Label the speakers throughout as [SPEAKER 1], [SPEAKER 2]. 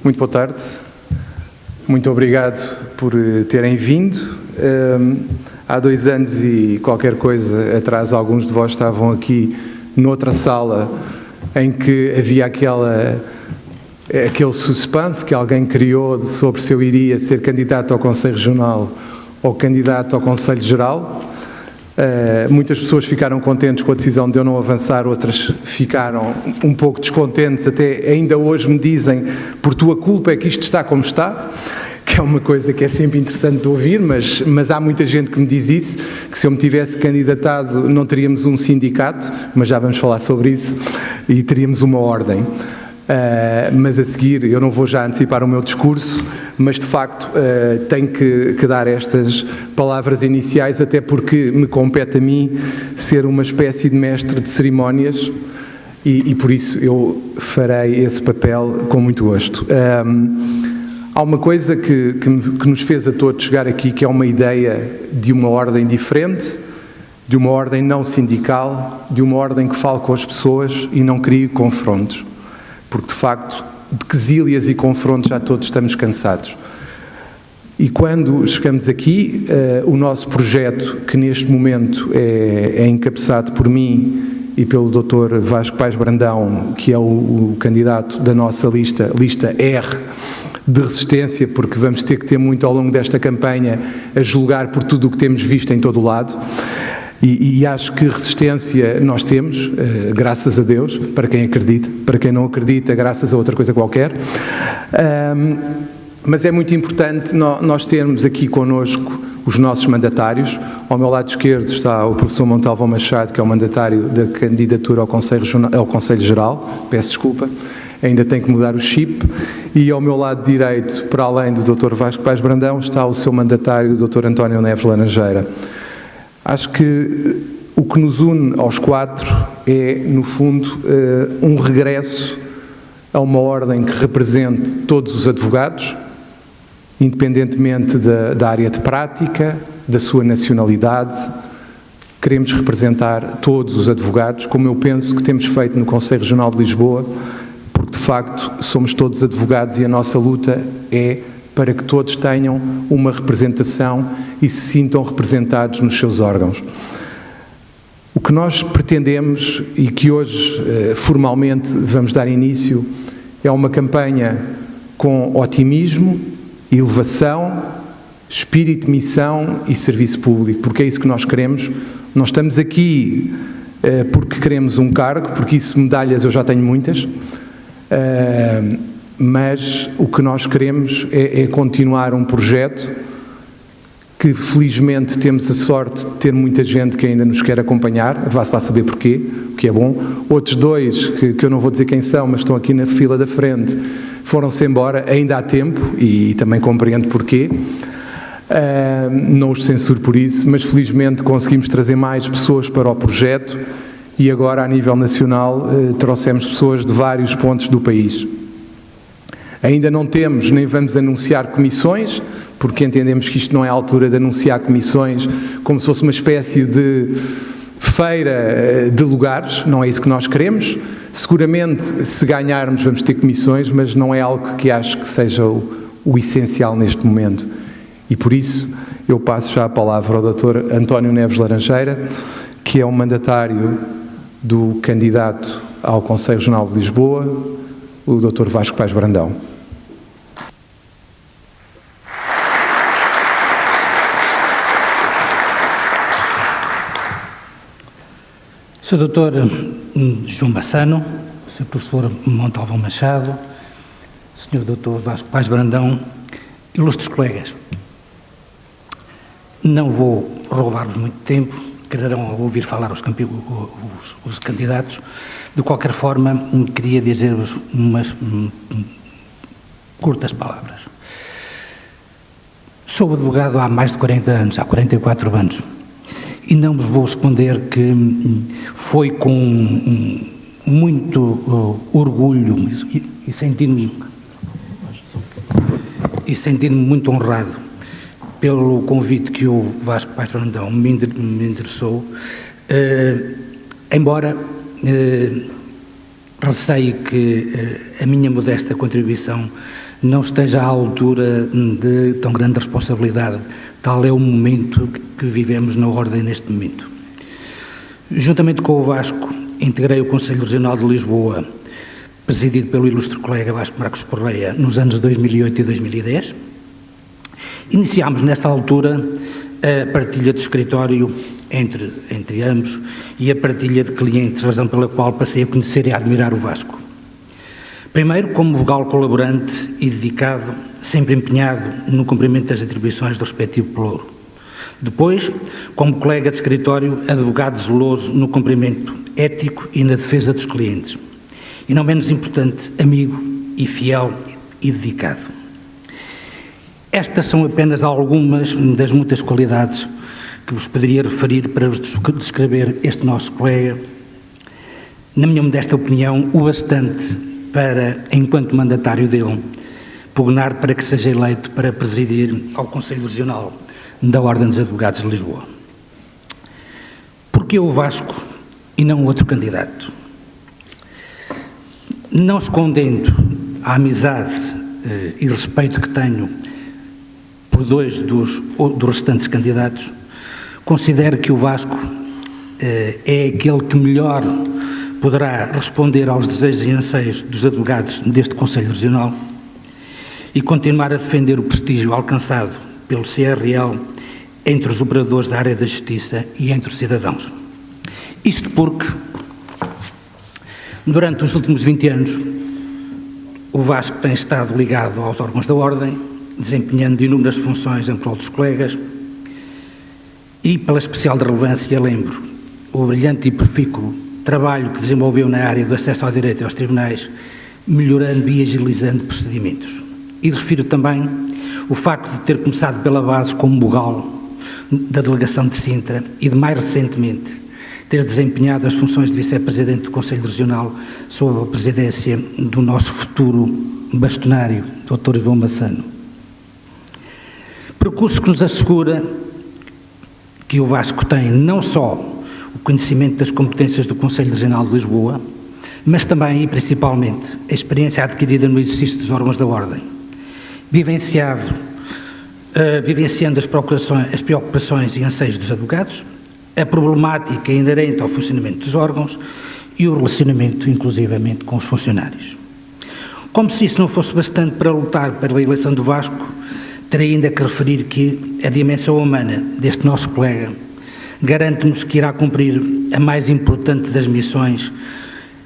[SPEAKER 1] Muito boa tarde. Muito obrigado por terem vindo. Há 2 anos e qualquer coisa atrás, alguns de vós estavam aqui noutra sala em que havia aquele suspense que alguém criou sobre se eu iria ser candidato ao Conselho Regional ou candidato ao Conselho Geral. Muitas pessoas ficaram contentes com a decisão de eu não avançar, outras ficaram um pouco descontentes, até ainda hoje me dizem, por tua culpa é que isto está como está, que é uma coisa que é sempre interessante de ouvir, mas há muita gente que me diz isso, que se eu me tivesse candidatado não teríamos um sindicato, mas já vamos falar sobre isso, e teríamos uma ordem. Mas a seguir, eu não vou já antecipar o meu discurso, mas de facto tenho que dar estas palavras iniciais, até porque me compete a mim ser uma espécie de mestre de cerimónias e por isso eu farei esse papel com muito gosto. Há uma coisa que nos fez a todos chegar aqui, que é uma ideia de uma ordem diferente, de uma ordem não sindical, de uma ordem que fale com as pessoas e não crie confrontos. Porque, de facto, de quesílias e confrontos já todos estamos cansados. E quando chegamos aqui, o nosso projeto, que neste momento é encabeçado por mim e pelo Dr. Vasco Paes Brandão, que é o candidato da nossa lista R de resistência, porque vamos ter que ter muito ao longo desta campanha a julgar por tudo o que temos visto em todo o lado. E acho que resistência nós temos, graças a Deus, para quem acredita. Para quem não acredita, graças a outra coisa qualquer. Mas é muito importante nós termos aqui connosco os nossos mandatários. Ao meu lado esquerdo está o professor Montalvão Machado, que é o mandatário da candidatura ao Conselho Geral. Peço desculpa, ainda tenho que mudar o chip. E ao meu lado direito, para além do Dr. Vasco Paes Brandão, está o seu mandatário, o Dr. António Neves Laranjeira. Acho que o que nos une aos 4 é, no fundo, um regresso a uma ordem que represente todos os advogados, independentemente da área de prática, da sua nacionalidade. Queremos representar todos os advogados, como eu penso que temos feito no Conselho Regional de Lisboa, porque, de facto, somos todos advogados e a nossa luta é para que todos tenham uma representação e se sintam representados nos seus órgãos. O que nós pretendemos e que hoje formalmente vamos dar início é uma campanha com otimismo, elevação, espírito de missão e serviço público, porque é isso que nós queremos. Não estamos aqui porque queremos um cargo, porque isso, medalhas, eu já tenho muitas, mas o que nós queremos é continuar um projeto que felizmente temos a sorte de ter muita gente que ainda nos quer acompanhar, vá-se lá saber porquê, o que é bom. Outros 2, que eu não vou dizer quem são, mas estão aqui na fila da frente, foram-se embora, ainda há tempo, e também compreendo porquê. Não os censuro por isso, mas felizmente conseguimos trazer mais pessoas para o projeto e agora a nível nacional trouxemos pessoas de vários pontos do país. Ainda não temos, nem vamos anunciar comissões, porque entendemos que isto não é a altura de anunciar comissões como se fosse uma espécie de feira de lugares, não é isso que nós queremos. Seguramente, se ganharmos, vamos ter comissões, mas não é algo que acho que seja o essencial neste momento. E por isso, eu passo já a palavra ao Dr. António Neves Laranjeira, que é o mandatário do candidato ao Conselho Regional de Lisboa, o Dr. Vasco Paes Brandão.
[SPEAKER 2] Sr. Dr. João Bassano, Sr. Professor Montalvão Machado, Sr. Dr. Vasco Paes Brandão, ilustres colegas, não vou roubar-vos muito tempo, quererão ouvir falar os candidatos. De qualquer forma, queria dizer-vos umas curtas palavras. Sou advogado há mais de 40 anos, há 44 anos, e não vos vou esconder que foi com muito orgulho e sentindo-me muito honrado pelo convite que o Vasco Paes Brandão me endereçou, embora receio que a minha modesta contribuição não esteja à altura de tão grande responsabilidade. Tal é o momento que vivemos na Ordem neste momento. Juntamente com o Vasco, integrei o Conselho Regional de Lisboa, presidido pelo ilustre colega Vasco Marcos Correia, nos anos 2008 e 2010. Iniciámos, nessa altura, a partilha de escritório entre ambos e a partilha de clientes, razão pela qual passei a conhecer e a admirar o Vasco. Primeiro, como vogal colaborante e dedicado, sempre empenhado no cumprimento das atribuições do respectivo pelouro. Depois, como colega de escritório, advogado zeloso no cumprimento ético e na defesa dos clientes. E não menos importante, amigo e fiel e dedicado. Estas são apenas algumas das muitas qualidades que vos poderia referir para vos descrever este nosso colega. Na minha modesta opinião, o bastante para, enquanto mandatário dele, pugnar para que seja eleito para presidir ao Conselho Regional da Ordem dos Advogados de Lisboa. Porquê o Vasco e não outro candidato? Não escondendo a amizade e respeito que tenho por dois dos restantes candidatos, considero que o Vasco é aquele que melhor poderá responder aos desejos e anseios dos advogados deste Conselho Regional e continuar a defender o prestígio alcançado pelo CRL entre os operadores da área da justiça e entre os cidadãos. Isto porque, durante os últimos 20 anos, o Vasco tem estado ligado aos órgãos da Ordem, desempenhando inúmeras funções em prol dos colegas e, pela especial relevância, lembro o brilhante e profícuo trabalho que desenvolveu na área do acesso ao direito e aos tribunais, melhorando e agilizando procedimentos. E refiro também o facto de ter começado pela base como vogal da delegação de Sintra e de, mais recentemente, ter desempenhado as funções de vice-presidente do Conselho Regional sob a presidência do nosso futuro bastonário, Dr. João Massano. Percurso que nos assegura que o Vasco tem não só o conhecimento das competências do Conselho Regional de Lisboa, mas também e principalmente a experiência adquirida no exercício dos órgãos da Ordem, vivenciando as preocupações e anseios dos advogados, a problemática inerente ao funcionamento dos órgãos e o relacionamento, inclusivamente, com os funcionários. Como se isso não fosse bastante para lutar pela eleição do Vasco, terei ainda que referir que a dimensão humana deste nosso colega garante-nos que irá cumprir a mais importante das missões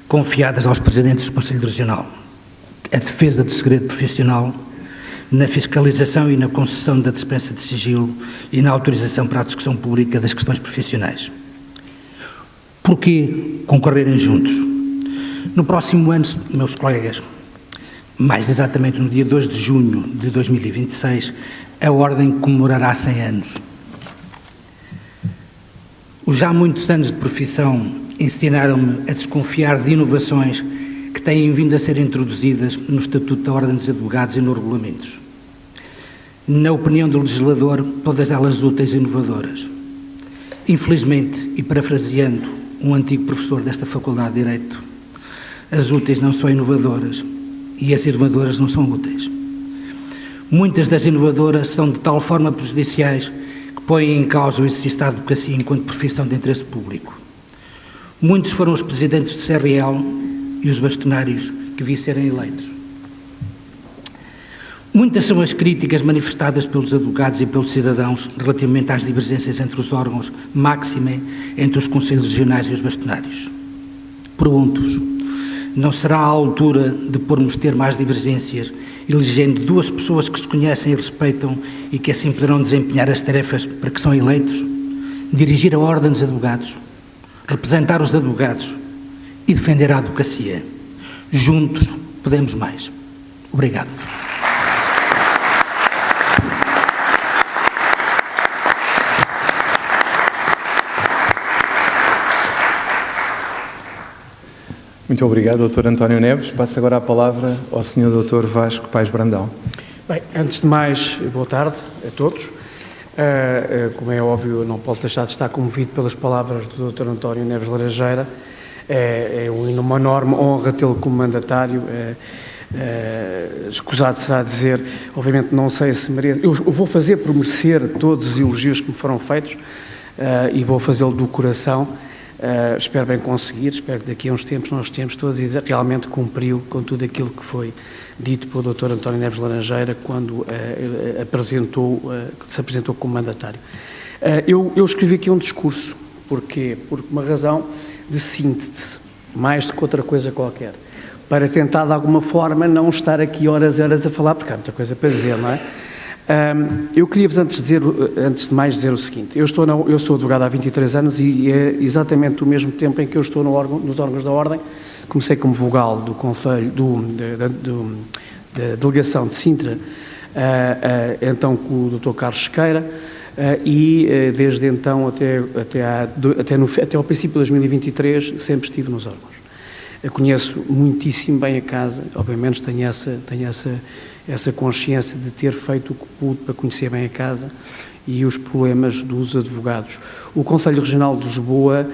[SPEAKER 2] confiadas aos presidentes do Conselho Regional, a defesa do segredo profissional, na fiscalização e na concessão da dispensa de sigilo e na autorização para a discussão pública das questões profissionais. Porquê concorrerem juntos? No próximo ano, meus colegas, mais exatamente no dia 2 de junho de 2026, a Ordem comemorará 100 anos. Os já muitos anos de profissão ensinaram-me a desconfiar de inovações que têm vindo a ser introduzidas no Estatuto da Ordem dos Advogados e nos regulamentos. Na opinião do legislador, todas elas úteis e inovadoras. Infelizmente, e parafraseando um antigo professor desta Faculdade de Direito, as úteis não são inovadoras e as inovadoras não são úteis. Muitas das inovadoras são de tal forma prejudiciais que põem em causa o exercício da advocacia enquanto profissão de interesse público. Muitos foram os presidentes do CRL e os bastonários que vi serem eleitos. Muitas são as críticas manifestadas pelos advogados e pelos cidadãos relativamente às divergências entre os órgãos, máxime entre os conselhos regionais e os bastonários. Pergunto-vos, não será a altura de pormos termo às divergências, elegendo duas pessoas que se conhecem e respeitam e que assim poderão desempenhar as tarefas para que são eleitos? Dirigir a Ordem dos Advogados, representar os advogados e defender a advocacia. Juntos podemos mais. Obrigado.
[SPEAKER 1] Muito obrigado, Dr. António Neves. Passo agora a palavra ao Sr. Dr. Vasco Paes Brandão.
[SPEAKER 3] Bem, antes de mais, boa tarde a todos. Como é óbvio, não posso deixar de estar comovido pelas palavras do Dr. António Neves Laranjeira. É uma enorme honra tê-lo como mandatário. escusado será dizer, obviamente não sei se mereço, eu vou fazer por merecer todos os elogios que me foram feitos e vou fazê-lo do coração. Espero bem conseguir, espero que daqui a uns tempos nós estejamos todos e realmente cumpriu com tudo aquilo que foi dito pelo Dr. António Neves Laranjeira quando se apresentou como mandatário. Eu escrevi aqui um discurso, porquê? Por uma razão de síntese, mais do que outra coisa qualquer, para tentar de alguma forma não estar aqui horas e horas a falar, porque há muita coisa para dizer, não é? Eu queria-vos antes de mais dizer o seguinte, eu sou advogado há 23 anos e é exatamente o mesmo tempo em que eu estou nos órgãos da Ordem. Comecei como vogal do Conselho, da Delegação de Sintra, então com o Dr. Carlos Sequeira, e desde então até ao princípio de 2023 sempre estive nos órgãos. Eu conheço muitíssimo bem a casa, obviamente tenho essa consciência de ter feito o que pude para conhecer bem a casa e os problemas dos advogados. O Conselho Regional de Lisboa,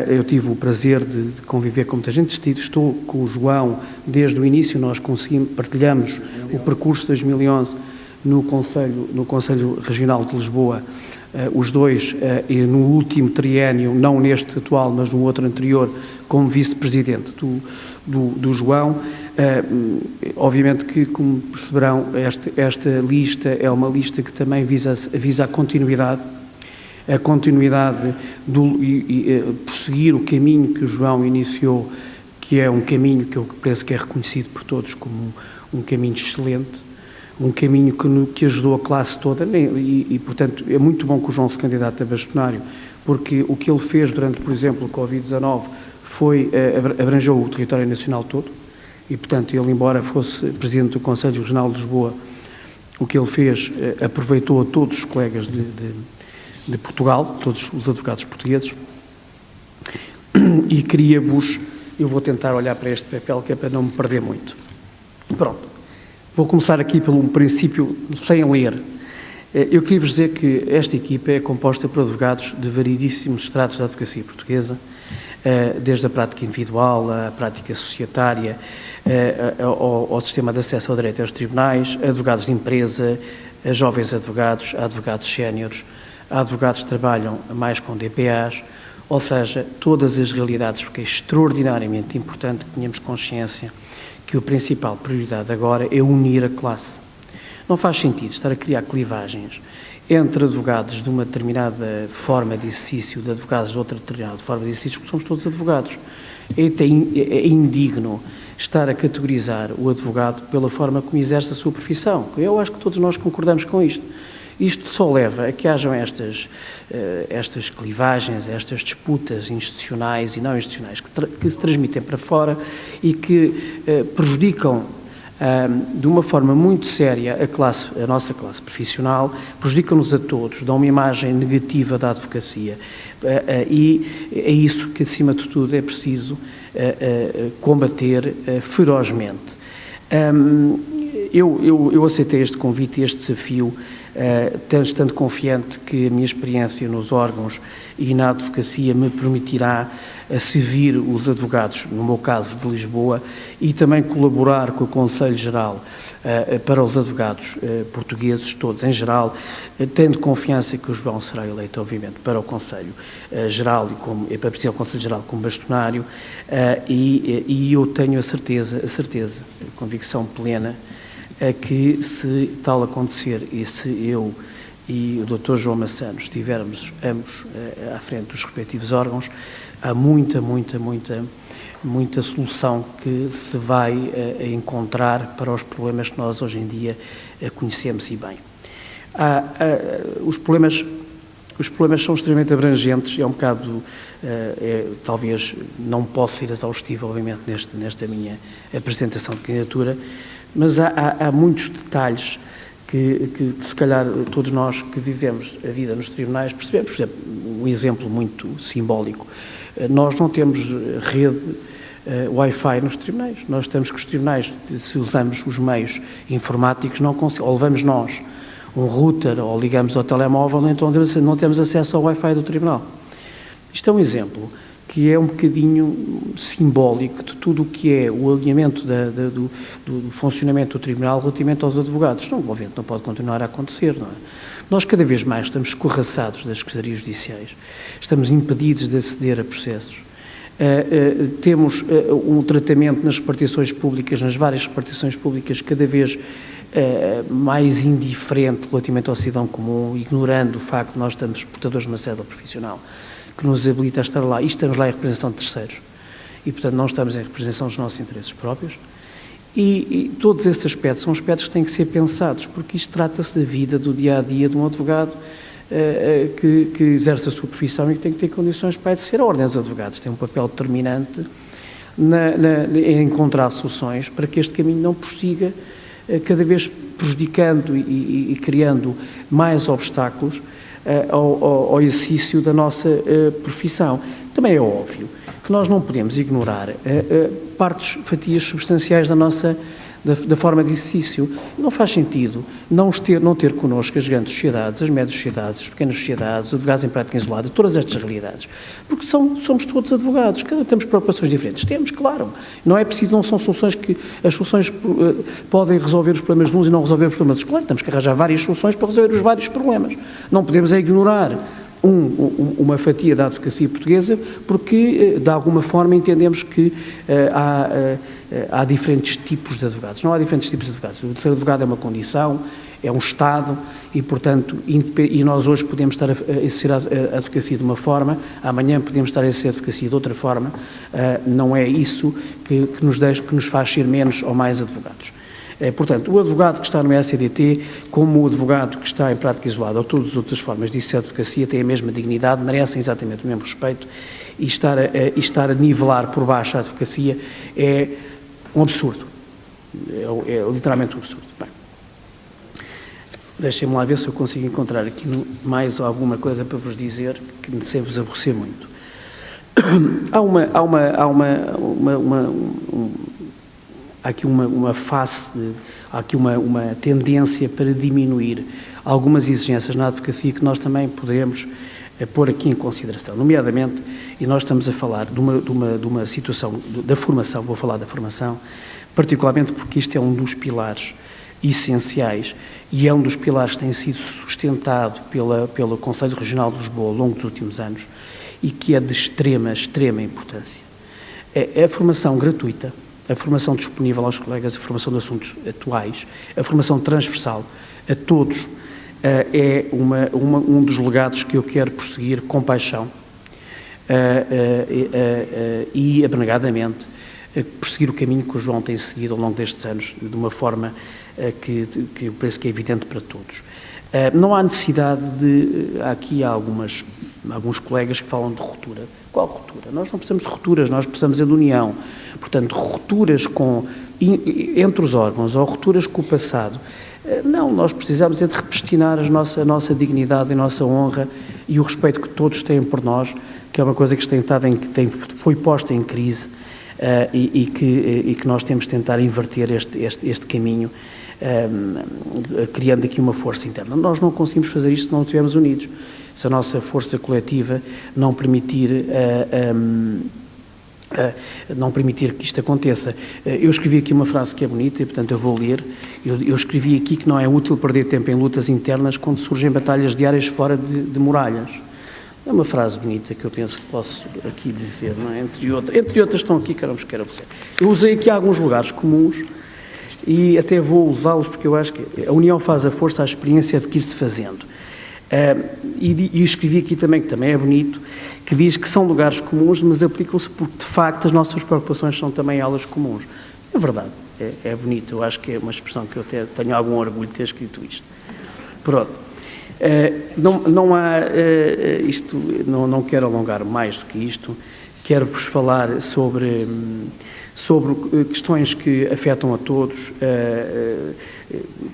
[SPEAKER 3] eu tive o prazer de conviver com muita gente, estou com o João desde o início, nós partilhamos o percurso de 2011 no Conselho Regional de Lisboa, os dois, e no último triênio, não neste atual, mas no outro anterior, como vice-presidente do João. Obviamente que, como perceberão, esta lista é uma lista que também visa a continuidade prosseguir o caminho que o João iniciou, que é um caminho que eu penso que é reconhecido por todos como um caminho excelente, um caminho que ajudou a classe toda, e portanto é muito bom que o João se candidate a bastonário, porque o que ele fez durante, por exemplo, o Covid-19 abrangeu o território nacional todo, e portanto ele, embora fosse Presidente do Conselho Regional de Lisboa, o que ele fez aproveitou a todos os colegas de Portugal, todos os advogados portugueses, e eu vou tentar olhar para este papel que é para não me perder muito. Pronto. Vou começar aqui pelo princípio, sem ler. Eu queria vos dizer que esta equipa é composta por advogados de variedíssimos estratos da advocacia portuguesa, desde a prática individual, à prática societária, ao sistema de acesso ao direito aos tribunais, advogados de empresa, a jovens advogados, a advogados séniores, a advogados que trabalham mais com DPAs, ou seja, todas as realidades, porque é extraordinariamente importante que tenhamos consciência que a principal prioridade agora é unir a classe. Não faz sentido estar a criar clivagens entre advogados de uma determinada forma de exercício, de advogados de outra determinada forma de exercício, porque somos todos advogados. É indigno estar a categorizar o advogado pela forma como exerce a sua profissão. Eu acho que todos nós concordamos com isto. Isto só leva a que hajam estas clivagens, estas disputas institucionais e não institucionais que se transmitem para fora e que prejudicam de uma forma muito séria a nossa classe profissional, prejudicam-nos a todos, dão uma imagem negativa da advocacia e é isso que, acima de tudo, é preciso combater ferozmente. Eu aceitei este convite e este desafio, estando confiante que a minha experiência nos órgãos e na advocacia me permitirá servir os advogados, no meu caso de Lisboa, e também colaborar com o Conselho Geral para os advogados portugueses, todos em geral, tendo confiança que o João será eleito, obviamente, para o Conselho Geral e para presidir o Conselho Geral como bastonário, e eu tenho a certeza, a convicção plena, que se tal acontecer e se eu e o Dr. João Massano estivermos ambos à frente dos respectivos órgãos, há muita solução que se vai encontrar para os problemas que nós hoje em dia conhecemos e bem. Os problemas são extremamente abrangentes, é um bocado, talvez não posso ser exaustivo, obviamente, nesta minha apresentação de candidatura, mas há muitos detalhes que se calhar todos nós que vivemos a vida nos tribunais percebemos. Por exemplo, um exemplo muito simbólico, nós não temos rede Wi-Fi nos tribunais. Nós estamos com os tribunais, se usamos os meios informáticos, ou levamos nós um router ou ligamos ao telemóvel, então não temos acesso ao Wi-Fi do tribunal. Isto é um exemplo que é um bocadinho simbólico de tudo o que é o alinhamento do funcionamento do Tribunal relativamente aos advogados. Não, obviamente não pode continuar a acontecer, não é? Nós cada vez mais estamos escorraçados das secretarias judiciais, estamos impedidos de aceder a processos. Temos um tratamento nas repartições públicas, nas várias repartições públicas, cada vez mais indiferente relativamente ao cidadão comum, ignorando o facto de nós estamos portadores de uma cédula profissional que nos habilita a estar lá, e estamos lá em representação de terceiros, e portanto não estamos em representação dos nossos interesses próprios, e todos esses aspectos são aspectos que têm que ser pensados, porque isto trata-se da vida, do dia-a-dia de um advogado que exerce a sua profissão e que tem que ter condições para exercer. A Ordem dos Advogados tem um papel determinante em encontrar soluções para que este caminho não prossiga cada vez prejudicando e criando mais obstáculos ao exercício da nossa profissão. Também é óbvio que nós não podemos ignorar fatias substanciais da forma de exercício. Não faz sentido não ter connosco as grandes sociedades, as médias sociedades, as pequenas sociedades, os advogados em prática isolada, todas estas realidades, porque somos todos advogados, temos preocupações diferentes. Temos, claro, não é preciso, não são soluções que as soluções podem resolver os problemas de uns e não resolver os problemas dos outros. Claro, temos que arranjar várias soluções para resolver os vários problemas. Não podemos ignorar uma fatia da advocacia portuguesa, porque, de alguma forma, entendemos que há diferentes tipos de advogados. Não há diferentes tipos de advogados. O ser advogado é uma condição, é um Estado, e, portanto, nós hoje podemos estar a exercer a advocacia de uma forma, amanhã podemos estar a exercer a advocacia de outra forma. Não é isso que nos faz ser menos ou mais advogados. Portanto, o advogado que está no ECDT, como o advogado que está em prática isolada ou todas as outras formas de exercer a advocacia, têm a mesma dignidade, merecem exatamente o mesmo respeito, e estar a nivelar por baixo a advocacia é um absurdo. É literalmente um absurdo. Bem, deixem-me lá ver se eu consigo encontrar aqui mais alguma coisa para vos dizer que sem vos aborrecer muito. Há aqui uma tendência para diminuir algumas exigências na advocacia que nós também podemos pôr aqui em consideração, nomeadamente, e nós estamos a falar de uma situação da formação, vou falar da formação, particularmente porque isto é um dos pilares essenciais e é um dos pilares que tem sido sustentado pelo Conselho Regional de Lisboa ao longo dos últimos anos e que é de extrema importância. É a formação gratuita, a formação disponível aos colegas, a formação de assuntos atuais, a formação transversal a todos, é um dos legados que eu quero prosseguir com paixão e abnegadamente prosseguir o caminho que o João tem seguido ao longo destes anos de uma forma que eu penso que é evidente para todos. Não há necessidade há aqui alguns colegas que falam de ruptura. Qual ruptura? Nós não precisamos de rupturas, nós precisamos de união. Portanto, rupturas entre os órgãos ou rupturas com o passado. Não, nós precisamos de repristinar a nossa dignidade e a nossa honra e o respeito que todos têm por nós, que é uma coisa que foi posta em crise e que nós temos de tentar inverter este caminho, criando aqui uma força interna. Nós não conseguimos fazer isto se não estivermos unidos. Se a nossa força coletiva não permitir que isto aconteça. Eu escrevi aqui uma frase que é bonita e, portanto, eu vou ler. Eu escrevi aqui que não é útil perder tempo em lutas internas quando surgem batalhas diárias fora de muralhas. É uma frase bonita que eu penso que posso aqui dizer, não é? Entre outras estão aqui, quero você. Eu usei aqui alguns lugares comuns e até vou usá-los porque eu acho que a união faz a força, a experiência adquire-se fazendo. E escrevi aqui também, que também é bonito, que diz que são lugares comuns, mas aplicam-se porque, de facto, as nossas preocupações são também elas comuns. É verdade, é bonito, eu acho que é uma expressão que eu até tenho algum orgulho de ter escrito isto. Pronto. Não há isto, não quero alongar mais do que isto, quero-vos falar sobre questões que afetam a todos,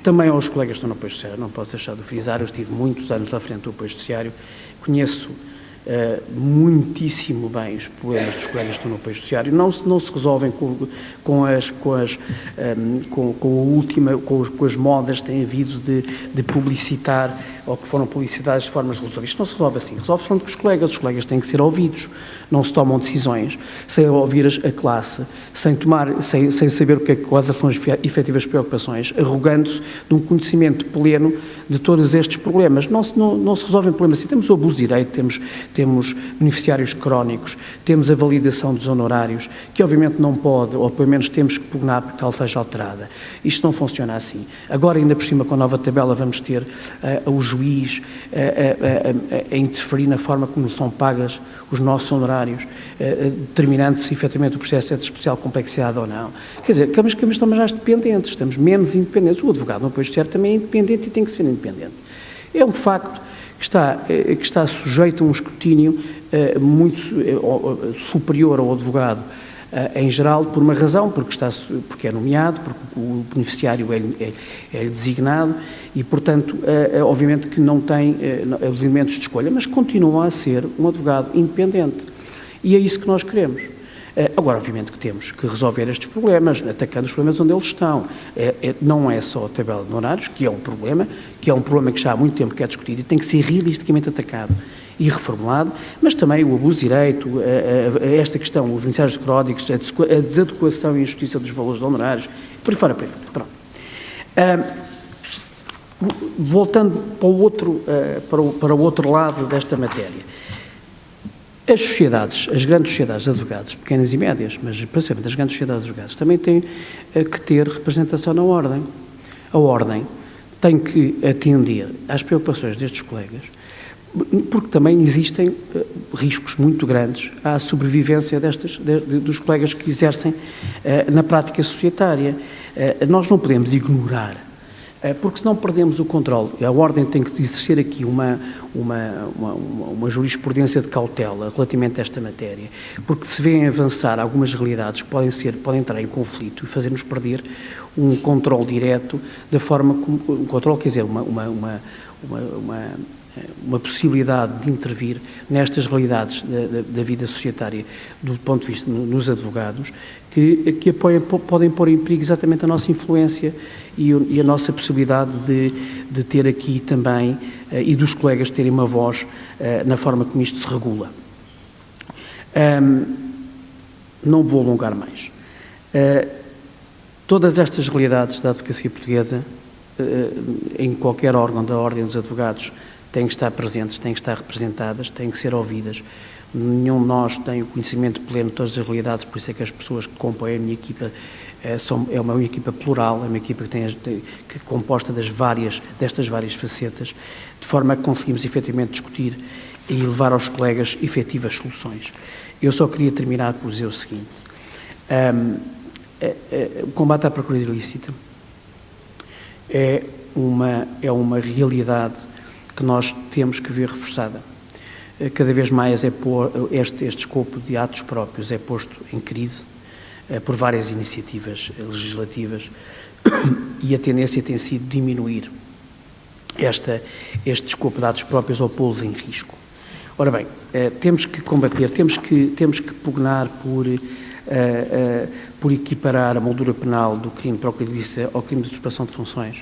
[SPEAKER 3] também aos colegas que estão no apoio judiciário, não posso deixar de frisar, eu estive muitos anos à frente do apoio judiciário, conheço muitíssimo bem os problemas dos colegas que estão no apoio judiciário, não se resolvem com as modas que têm havido de publicitar, ou que foram publicitadas de formas de resolver. Isto não se resolve assim, resolve-se falando com os colegas têm que ser ouvidos, não se tomam decisões sem ouvir a classe, sem saber quais são as efetivas preocupações, arrogando-se de um conhecimento pleno de todos estes problemas. Não se resolvem problemas assim. Temos o abuso de direito, temos beneficiários crónicos, temos a validação dos honorários, que obviamente não pode, ou pelo menos temos que pugnar para que ela seja alterada. Isto não funciona assim. Agora, ainda por cima, com a nova tabela, vamos ter o juiz a interferir na forma como são pagas os nossos honorários, determinando se efetivamente o processo é de especial complexidade ou não. Quer dizer, estamos mais dependentes, estamos menos independentes. O advogado no apoio judiciário também é independente e tem que ser independente. É um facto que está sujeito a um escrutínio muito superior ao advogado em geral, por uma razão, porque é nomeado, porque o beneficiário é designado e, portanto, obviamente que não tem os elementos de escolha, mas continua a ser um advogado independente. E é isso que nós queremos. Agora, obviamente que temos que resolver estes problemas, atacando os problemas onde eles estão. Não é só a tabela de honorários, que é um problema que já há muito tempo que é discutido e tem que ser realisticamente atacado e reformulado, mas também o abuso de direito, esta questão, os beneficiários crónicos, a desadequação e injustiça dos valores de honorários, por aí fora. Pronto. Voltando para o outro lado desta matéria. As sociedades, as grandes sociedades de advogados, pequenas e médias, mas principalmente as grandes sociedades de advogados, também têm que ter representação na Ordem. A Ordem tem que atender às preocupações destes colegas, porque também existem riscos muito grandes à sobrevivência dos colegas que exercem na prática societária. Nós não podemos ignorar, porque senão perdemos o controle. A Ordem tem que exercer aqui uma jurisprudência de cautela relativamente a esta matéria, porque se vêem avançar algumas realidades que podem entrar em conflito e fazer-nos perder um controle direto, da forma como, um controle, quer dizer, uma possibilidade de intervir nestas realidades da vida societária do ponto de vista nos advogados, que podem pôr em perigo exatamente a nossa influência e a nossa possibilidade de ter aqui também, e dos colegas terem uma voz na forma como isto se regula. Não vou alongar mais. Todas estas realidades da advocacia portuguesa, em qualquer órgão da Ordem dos Advogados, têm que estar presentes, têm que estar representadas, têm que ser ouvidas. Nenhum de nós tem o conhecimento pleno de todas as realidades, por isso é que as pessoas que compõem a minha equipa é uma equipa plural, é uma equipa que é composta destas várias facetas, de forma a que conseguimos efetivamente discutir e levar aos colegas efetivas soluções. Eu só queria terminar por dizer o seguinte: o combate à procura ilícita é uma realidade que nós temos que ver reforçada. Cada vez mais este escopo de atos próprios é posto em crise por várias iniciativas legislativas e a tendência tem sido diminuir este escopo de atos próprios ou pô-los em risco. Ora bem, temos que combater, temos que pugnar por equiparar a moldura penal do crime de procura ilícita ao crime de usurpação de funções,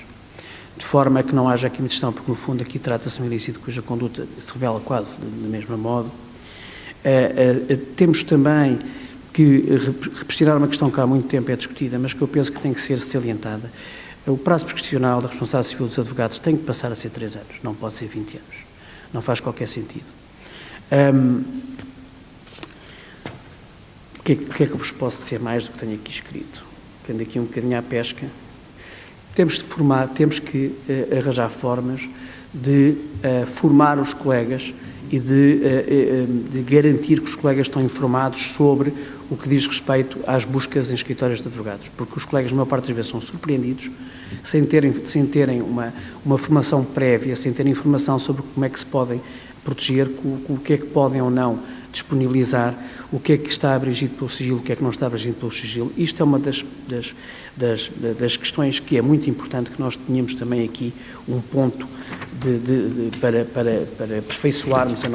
[SPEAKER 3] de forma a que não haja aqui uma questão, porque no fundo aqui trata-se de um ilícito cuja conduta se revela quase do mesmo modo. Temos também que representar uma questão que há muito tempo é discutida, mas que eu penso que tem que ser salientada. O prazo prescricional da responsabilidade civil dos advogados tem que passar a ser 3 anos, não pode ser 20 anos. Não faz qualquer sentido. O que é que eu vos posso dizer mais do que tenho aqui escrito? Tendo aqui um bocadinho à pesca. Temos que arranjar formas de formar os colegas e de garantir que os colegas estão informados sobre o que diz respeito às buscas em escritórios de advogados, porque os colegas, na maior parte das vezes, são surpreendidos, sem terem uma formação prévia, sem terem informação sobre como é que se podem proteger, com o que é que podem ou não disponibilizar o que é que está abrangido pelo sigilo, o que é que não está abrangido pelo sigilo. Isto é uma das questões que é muito importante que nós tenhamos também aqui um ponto para aperfeiçoarmos a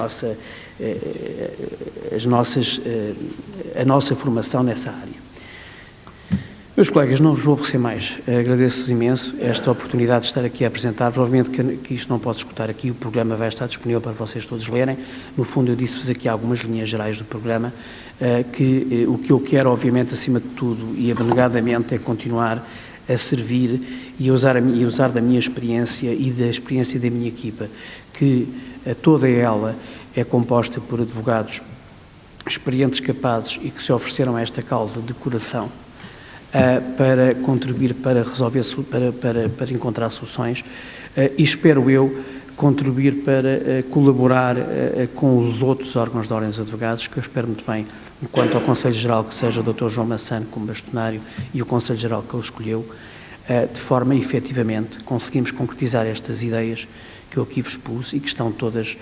[SPEAKER 3] nossa formação nessa área. Meus colegas, não vos vou aborrecer mais. Agradeço-vos imenso esta oportunidade de estar aqui a apresentar. Provavelmente que isto não pode escutar aqui, o programa vai estar disponível para vocês todos lerem. No fundo, eu disse-vos aqui algumas linhas gerais do programa, o que eu quero, obviamente, acima de tudo e abnegadamente, é continuar a servir e usar da minha experiência e da experiência da minha equipa, que toda ela é composta por advogados experientes, capazes e que se ofereceram a esta causa de coração, para contribuir para resolver, para encontrar soluções, e espero eu contribuir para colaborar com os outros órgãos de ordem dos advogados, que eu espero muito bem, enquanto ao Conselho Geral, que seja o Dr. João Massano como bastonário e o Conselho Geral que ele escolheu, de forma, efetivamente, conseguimos concretizar estas ideias que eu aqui vos pus e que estão todas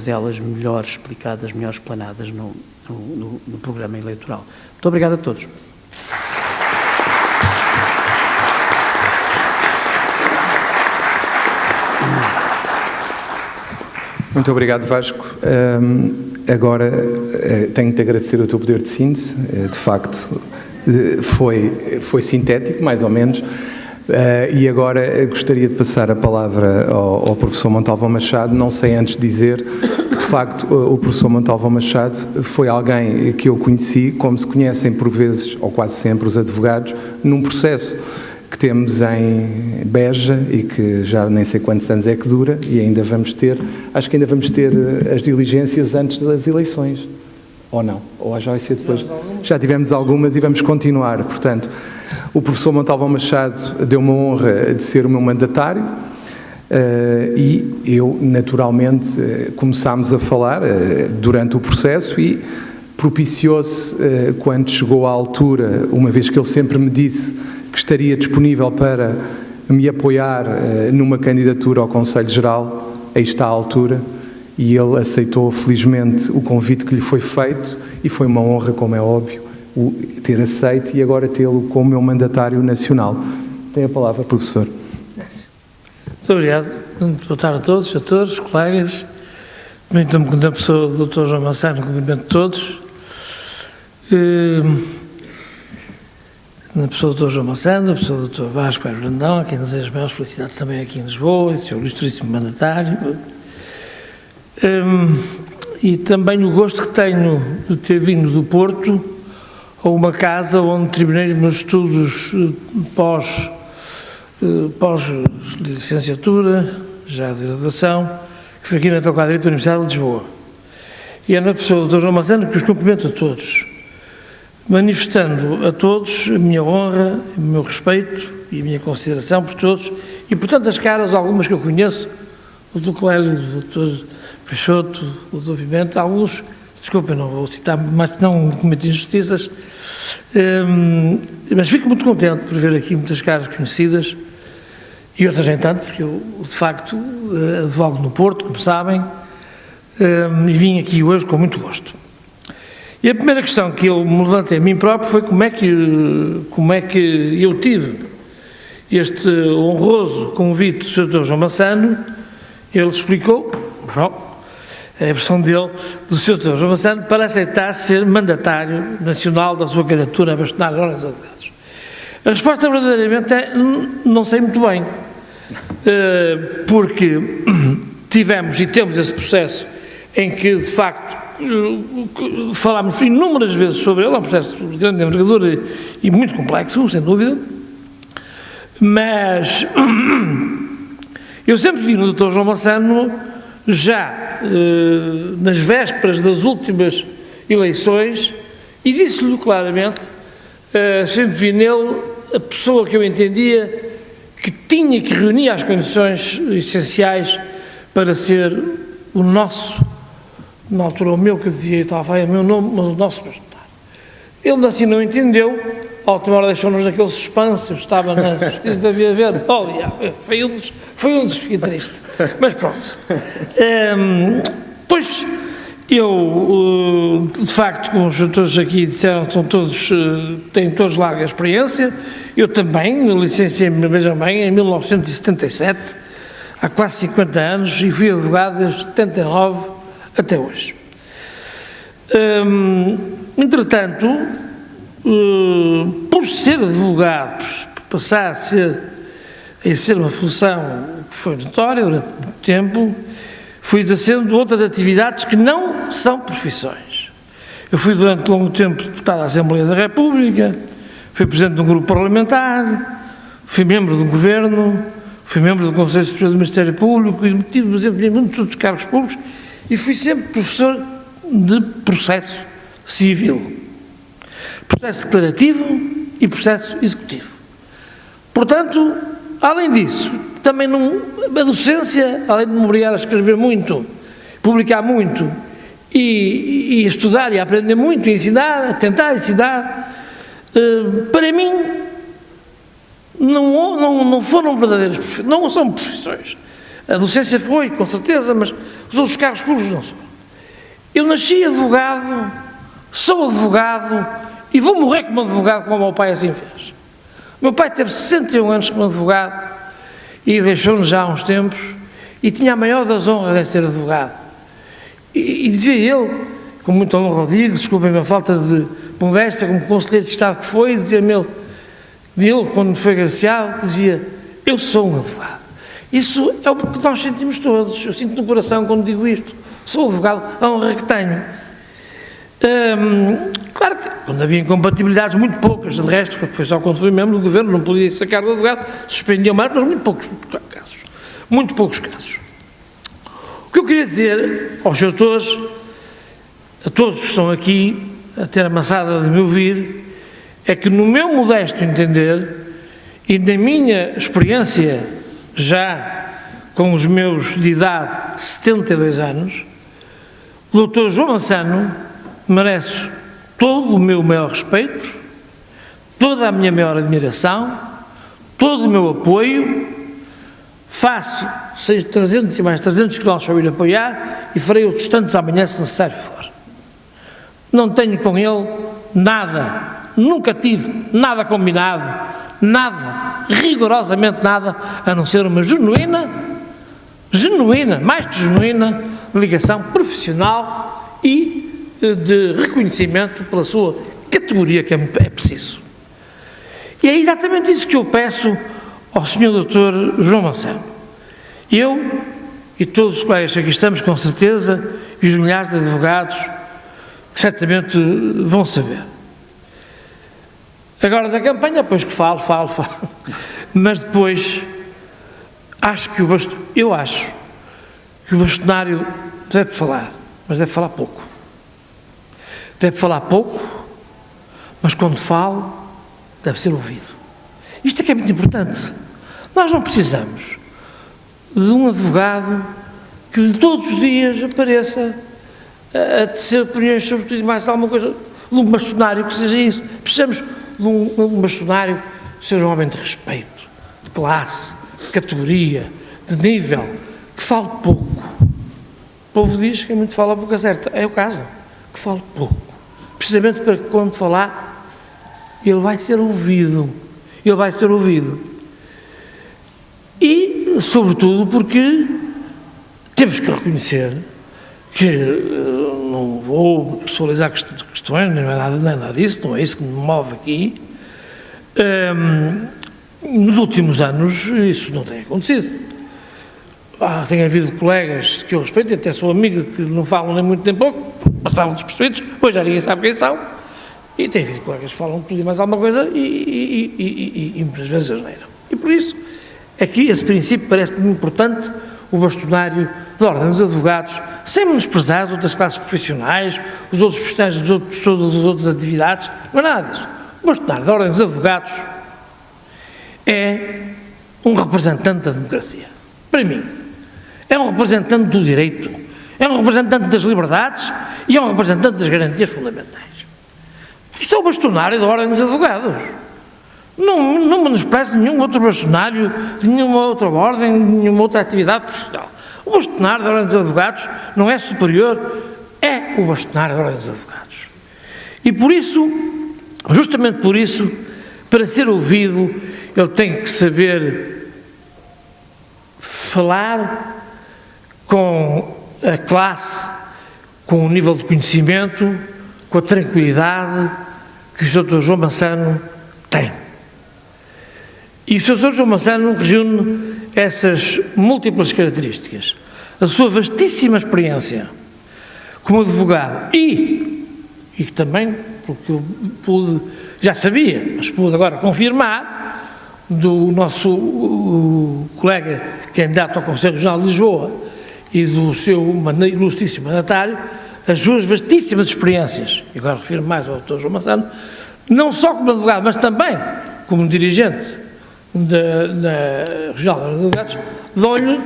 [SPEAKER 3] elas melhor explicadas, melhor explanadas no programa eleitoral. Muito obrigado a todos.
[SPEAKER 1] Muito obrigado, Vasco. Agora tenho de agradecer o teu poder de síntese. De facto, foi sintético, mais ou menos. E agora gostaria de passar a palavra ao professor Montalvão Machado. Não sei antes dizer que, de facto, o professor Montalvão Machado foi alguém que eu conheci, como se conhecem por vezes, ou quase sempre, os advogados, num processo que temos em Beja e que já nem sei quantos anos é que dura, e ainda vamos ter, acho que ainda vamos ter as diligências antes das eleições, ou não, ou já vai ser depois. Já tivemos algumas e vamos continuar. Portanto, o professor Montalvão Machado deu-me a honra de ser o meu mandatário, e eu, naturalmente, começámos a falar durante o processo e propiciou-se, quando chegou à altura, uma vez que ele sempre me disse que estaria disponível para me apoiar numa candidatura ao Conselho Geral, aí está a altura, e ele aceitou felizmente o convite que lhe foi feito, e foi uma honra, como é óbvio, ter aceito e agora tê-lo como meu mandatário nacional. Tem a palavra, professor.
[SPEAKER 4] Muito obrigado. Muito boa tarde a todos, colegas. Muito como da pessoa do Dr. João Massano, cumprimento todos. Na pessoa do Dr. João Massano, na pessoa do Dr. Vasco Pérez Brandão, a quem desejo as maiores felicidades também aqui em Lisboa, e do Sr. Ilustríssimo Mandatário. E também o gosto que tenho de ter vindo do Porto a uma casa onde terminei os meus estudos pós-licenciatura, já de graduação, que foi aqui na Faculdade de Direito da Universidade de Lisboa. E é na pessoa do Dr. João Massano que os cumprimento a todos, manifestando a todos a minha honra, o meu respeito e a minha consideração por todos, e por tantas caras, algumas que eu conheço, o Dr. Coelho, o Dr. Peixoto, o Dr. Pimenta, alguns, desculpem, não vou citar, mas que não cometi injustiças, mas fico muito contente por ver aqui muitas caras conhecidas, e outras nem tanto, porque eu, de facto, advogo no Porto, como sabem, e vim aqui hoje com muito gosto. E a primeira questão que eu me levantei a mim próprio foi como é que eu tive este honroso convite do Sr. Dr. João Massano. Ele explicou, a versão dele, do Sr. Dr. João Massano, para aceitar ser mandatário nacional da sua candidatura a bastonário da Ordem dos Advogados. A resposta verdadeiramente é, não sei muito bem, porque tivemos e temos esse processo em que, de facto, falámos inúmeras vezes sobre ele, é um processo de grande envergadura e muito complexo, sem dúvida, mas eu sempre vi no Dr. João Massano, já nas vésperas das últimas eleições, e disse-lhe claramente, sempre vi nele a pessoa que eu entendia que tinha que reunir as condições essenciais para ser o nosso, na altura o meu, que eu dizia, estava a meu nome, mas o nosso bastonário. Ele assim não entendeu, a última hora deixou-nos naquele suspense, eu estava na justiça, devia haver, olha, foi um dos que fiquei triste, mas pronto. Pois, Eu, de facto, como os doutores aqui disseram, têm todos larga experiência. Eu também licenciei-me, vejam bem, em 1977, há quase 50 anos, e fui advogado desde 79 até hoje. Entretanto, por ser advogado, por passar a ser uma função que foi notória durante muito tempo, fui exercendo outras atividades que não são profissões. Eu fui durante longo tempo deputado da Assembleia da República, fui presidente de um grupo parlamentar, fui membro do governo, fui membro do Conselho Superior do Ministério Público e tive muitos outros cargos públicos e fui sempre professor de processo civil, processo declarativo e processo executivo. Portanto, além disso, também a docência, além de me obrigar a escrever muito, publicar muito e estudar e aprender muito, e ensinar, a tentar ensinar, para mim não foram verdadeiras profissões, não são profissões. A docência foi, com certeza, mas os outros cargos públicos não são. Eu nasci advogado, sou advogado e vou morrer como advogado, como o meu pai assim fez. O meu pai teve 61 anos como advogado e deixou-nos já há uns tempos e tinha a maior das honras de ser advogado. E dizia ele, com muita honra ao digo, desculpem-me a falta de modéstia, como conselheiro de Estado que foi, dizia-me ele, quando foi agraciado, dizia: eu sou um advogado. Isso é o que nós sentimos todos, eu sinto no coração quando digo isto. Sou advogado, a honra que tenho. Claro que quando havia incompatibilidades, muito poucas, de resto, porque foi só quando fui membro do governo, não podia sacar do advogado, suspendia o mandato, mas muito poucos casos. Muito poucos casos. O que eu queria dizer aos doutores, a todos que estão aqui, a ter a maçada de me ouvir, é que no meu modesto entender e na minha experiência já com os meus de idade 72 anos, o doutor João Mansano merece todo o meu maior respeito, toda a minha maior admiração, todo o meu apoio. Faço 300 e mais 300 km para ir apoiar e farei outros tantos amanhã se necessário for. Não tenho com ele nada, nunca tive nada combinado, nada, rigorosamente nada, a não ser uma genuína, mais que genuína, ligação profissional e de reconhecimento pela sua categoria que é preciso. E é exatamente isso que eu peço ao Sr. Dr. João Mansano. Eu e todos os colegas que aqui estamos, com certeza, e os milhares de advogados que certamente vão saber. Agora da campanha, pois que falo, mas depois acho que o bastonário deve falar, mas deve falar pouco. Deve falar pouco, mas quando fala, deve ser ouvido. Isto é que é muito importante. Nós não precisamos de um advogado que de todos os dias apareça a tecer opiniões sobre tudo e mais alguma coisa, de um bastonário que seja isso. Precisamos de um bastonário que seja um homem de respeito, de classe, de categoria, de nível, que fale pouco. O povo diz que muito fala a boca certa. É o caso, que fale pouco. Precisamente para que quando falar, ele vai ser ouvido. Ele vai ser ouvido. E, sobretudo, porque temos que reconhecer que não vou pessoalizar questões, não é nada disso, não é isso que me move aqui. Nos últimos anos, isso não tem acontecido. Tem havido colegas que eu respeito, e até sou amigo, que não falam nem muito nem pouco, passavam despercebidos, hoje já ninguém sabe quem são, e tem havido colegas que falam tudo e mais alguma coisa e muitas vezes asneiram. E por isso, aqui esse princípio parece-me importante, o bastonário da Ordem dos Advogados, sem menosprezar as outras classes profissionais, os outros profissionais todas as outras atividades, não é nada disso. O bastonário da Ordem dos Advogados é um representante da democracia. Para mim, é um representante do direito, é um representante das liberdades e é um representante das garantias fundamentais. Isto é o bastonário da Ordem dos Advogados. Não menospreze nenhum outro bastonário, de nenhuma outra ordem, de nenhuma outra atividade profissional. O bastonário da Ordem dos Advogados não é superior, é o bastonário da Ordem dos Advogados. E por isso, justamente por isso, para ser ouvido, ele tem que saber falar com a classe, com o nível de conhecimento, com a tranquilidade que o Dr. João Massano tem. E o Dr. João Massano reúne essas múltiplas características. A sua vastíssima experiência como advogado e que também, porque eu já sabia, mas pude agora confirmar, do nosso colega candidato ao Conselho Regional de Lisboa e do seu ilustríssimo mandatário, as suas vastíssimas experiências, e agora refiro mais ao Dr. João Massano, não só como advogado, mas também como dirigente da Regional dos Advogados, dão-lhe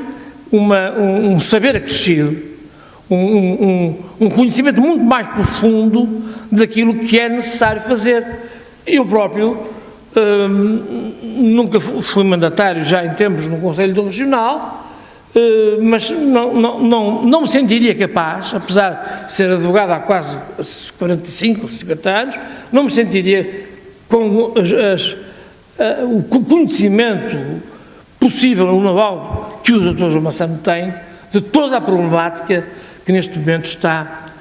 [SPEAKER 4] um saber acrescido, um conhecimento muito mais profundo daquilo que é necessário fazer. Eu próprio nunca fui mandatário já em tempos no Conselho Regional, mas não me sentiria capaz, apesar de ser advogado há quase 45 ou 50 anos, não me sentiria com o conhecimento possível, o know-how que o Dr. João Massano tem de toda a problemática que neste momento está,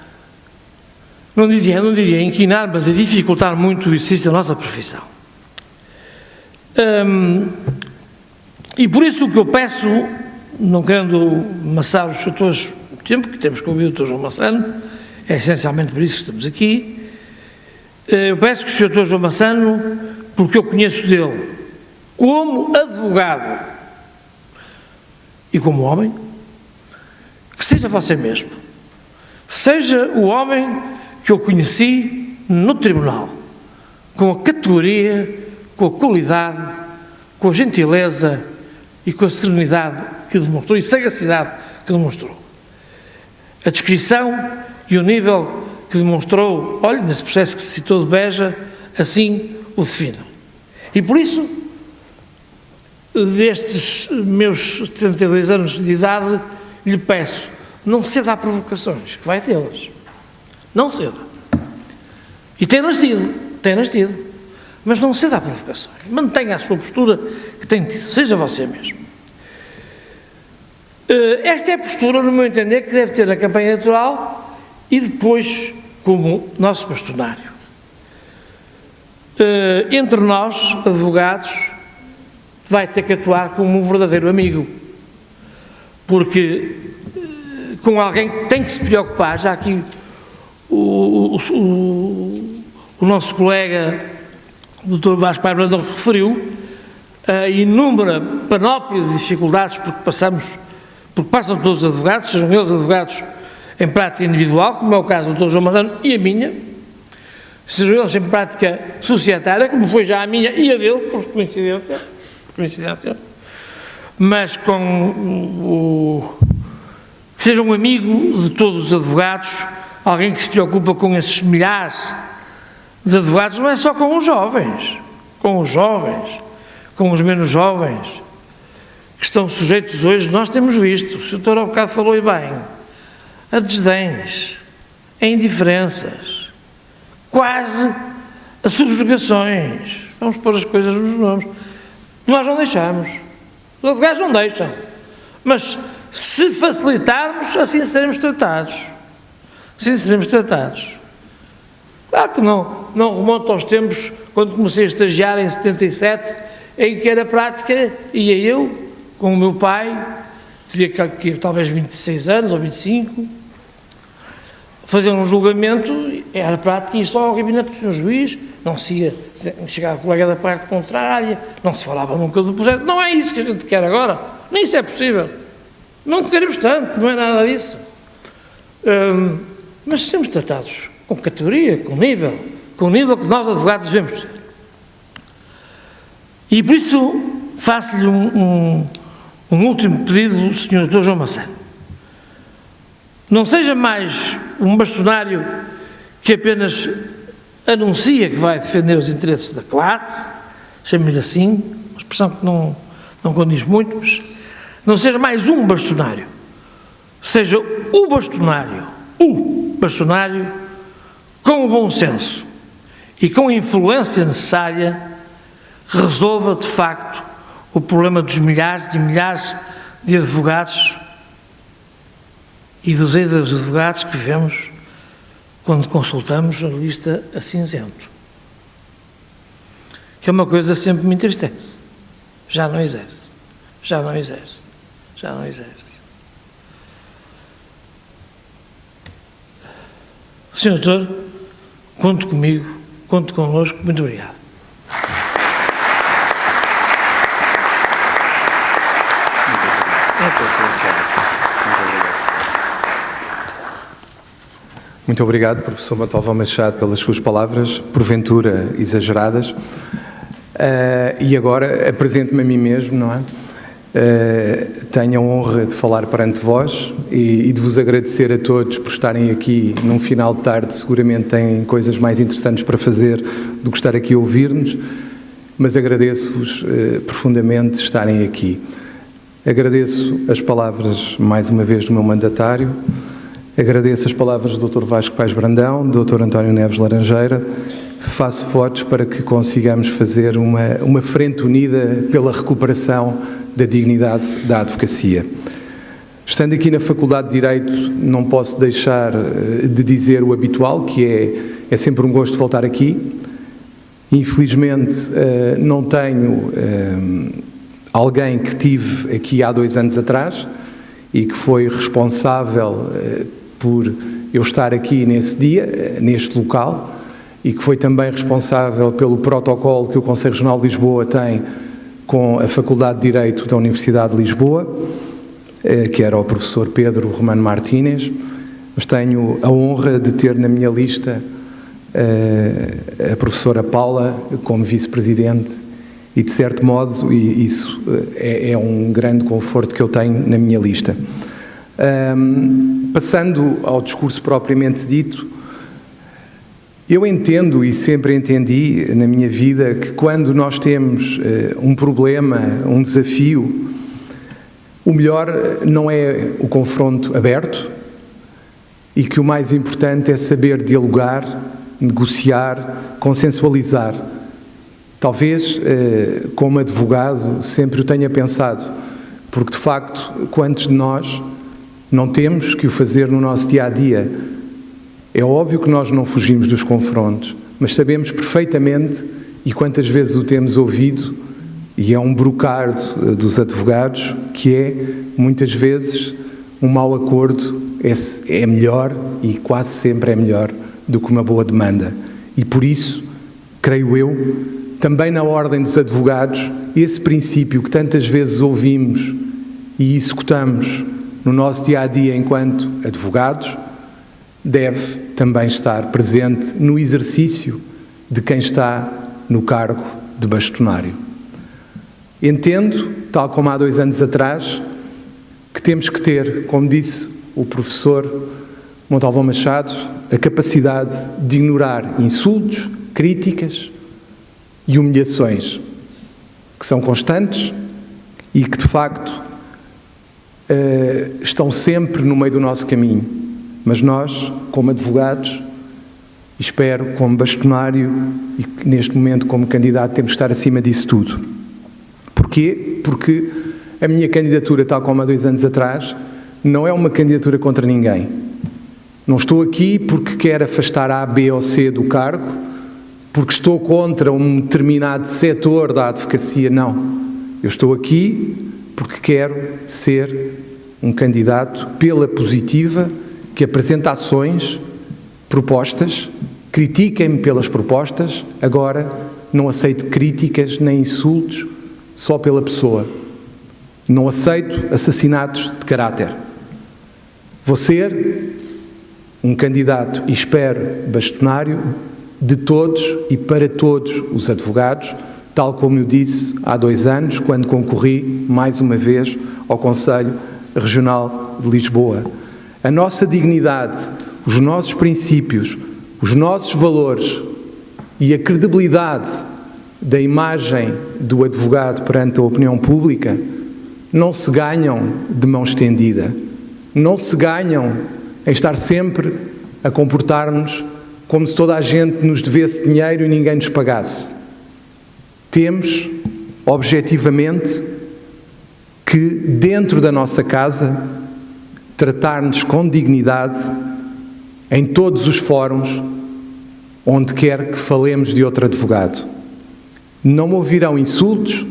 [SPEAKER 4] não diria inquinar, mas a dificultar muito o exercício da nossa profissão. E por isso o que eu peço, não querendo amassar os setores do tempo, que temos que ouvir o Dr. João Massano, é essencialmente por isso que estamos aqui, eu peço que o Dr. João Massano, porque eu conheço dele como advogado e como homem, que seja você mesmo. Seja o homem que eu conheci no tribunal, com a categoria, com a qualidade, com a gentileza e com a serenidade que demonstrou e sagacidade que demonstrou. A descrição e o nível que demonstrou, olha, nesse processo que se citou de Beja, assim o definem. E por isso, destes meus 72 anos de idade, lhe peço, não ceda a provocações, que vai tê-las. Não ceda. E tem-nas tido, mas não ceda a provocações. Mantenha a sua postura que tem tido, seja você mesmo. Esta é a postura, no meu entender, que deve ter na campanha eleitoral e depois como nosso bastonário. Entre nós, advogados, vai ter que atuar como um verdadeiro amigo, porque com alguém que tem que se preocupar, já aqui o nosso colega, o Dr. Vasco Pairão, referiu a inúmera panóplia de dificuldades porque passam todos os advogados, sejam eles advogados em prática individual, como é o caso do Dr. João Massano e a minha, sejam eles em prática societária, como foi já a minha e a dele, por coincidência, mas que seja um amigo de todos os advogados, alguém que se preocupa com esses milhares de advogados, não é só com os jovens, com os menos jovens, que estão sujeitos hoje, nós temos visto, o Sr. ao bocado falou e bem, a desdéns, a indiferenças, quase a subjugações, vamos pôr as coisas nos nomes, nós não deixamos, os advogados não deixam, mas se facilitarmos, assim seremos tratados. Claro que não remonto aos tempos quando comecei a estagiar em 77, em que era prática, ia eu, com o meu pai, teria que talvez 26 anos ou 25, fazer um julgamento, era prática, ia só ao gabinete do Sr. Juiz, não se ia chegar a colega da parte contrária, não se falava nunca do projeto, não é isso que a gente quer agora, nem isso é possível. Não queremos tanto, não é nada disso. Mas sermos tratados com categoria, com nível que nós advogados devemos ser. E por isso faço-lhe um último pedido, Sr. Dr. João Massano. Não seja mais um bastonário que apenas anuncia que vai defender os interesses da classe, chame-lhe assim, uma expressão que não condiz muito, mas não seja mais um bastonário, seja o bastonário, bastonário, com o bom senso e com a influência necessária, resolva, de facto, o problema dos milhares e milhares de advogados e dozenas de advogados que vemos quando consultamos a lista a cinzento. Que é uma coisa que sempre me entristece. Já não exerce. Já não exerce. Já não exerce. Sr. Doutor, conte comigo, conte connosco. Muito obrigado.
[SPEAKER 1] Muito obrigado, professor Montalvão Machado, pelas suas palavras, porventura exageradas. E agora apresento-me a mim mesmo, não é? Tenho a honra de falar perante vós e de vos agradecer a todos por estarem aqui num final de tarde. Seguramente têm coisas mais interessantes para fazer do que estar aqui a ouvir-nos, mas agradeço-vos profundamente estarem aqui. Agradeço as palavras, mais uma vez, do meu mandatário, agradeço as palavras do Dr. Vasco Paes Brandão, do Dr. António Neves Laranjeira. Faço votos para que consigamos fazer uma frente unida pela recuperação da dignidade da advocacia. Estando aqui na Faculdade de Direito, não posso deixar de dizer o habitual, que é sempre um gosto voltar aqui. Infelizmente, não tenho alguém que tive aqui há 2 anos atrás e que foi responsável por eu estar aqui nesse dia, neste local, e que foi também responsável pelo protocolo que o Conselho Regional de Lisboa tem com a Faculdade de Direito da Universidade de Lisboa, que era o professor Pedro Romano Martínez, mas tenho a honra de ter na minha lista a professora Paula como vice-presidente e, de certo modo, isso é um grande conforto que eu tenho na minha lista. Passando ao discurso propriamente dito, eu entendo e sempre entendi na minha vida que quando nós temos um problema, um desafio, o melhor não é o confronto aberto e que o mais importante é saber dialogar, negociar, consensualizar. Talvez, como advogado, sempre o tenha pensado, porque de facto, quantos de nós não temos que o fazer no nosso dia-a-dia? É óbvio que nós não fugimos dos confrontos, mas sabemos perfeitamente, e quantas vezes o temos ouvido, e é um brocardo dos advogados, que é, muitas vezes, um mau acordo é melhor, e quase sempre é melhor, do que uma boa demanda. E por isso, creio eu, também na ordem dos advogados, esse princípio que tantas vezes ouvimos e executamos no nosso dia-a-dia enquanto advogados, deve também estar presente no exercício de quem está no cargo de bastonário. Entendo, tal como há 2 anos atrás, que temos que ter, como disse o professor Montalvão Machado, a capacidade de ignorar insultos, críticas e humilhações, que são constantes e que, de facto, estão sempre no meio do nosso caminho. Mas nós, como advogados, espero, como bastonário e neste momento como candidato, temos que estar acima disso tudo. Porquê? Porque a minha candidatura, tal como há 2 anos atrás, não é uma candidatura contra ninguém. Não estou aqui porque quero afastar A, B ou C do cargo, porque estou contra um determinado setor da advocacia, não. Eu estou aqui porque quero ser um candidato pela positiva, que apresenta ações, propostas, critiquem-me pelas propostas, agora não aceito críticas nem insultos só pela pessoa. Não aceito assassinatos de caráter. Vou ser um candidato, e espero, bastonário de todos e para todos os advogados, tal como eu disse há 2 anos, quando concorri mais uma vez ao Conselho Regional de Lisboa. A nossa dignidade, os nossos princípios, os nossos valores e a credibilidade da imagem do advogado perante a opinião pública não se ganham de mão estendida, não se ganham em estar sempre a comportar-nos como se toda a gente nos devesse dinheiro e ninguém nos pagasse. Temos, objetivamente, que, dentro da nossa casa, tratar-nos com dignidade em todos os fóruns, onde quer que falemos de outro advogado. Não me ouvirão insultos,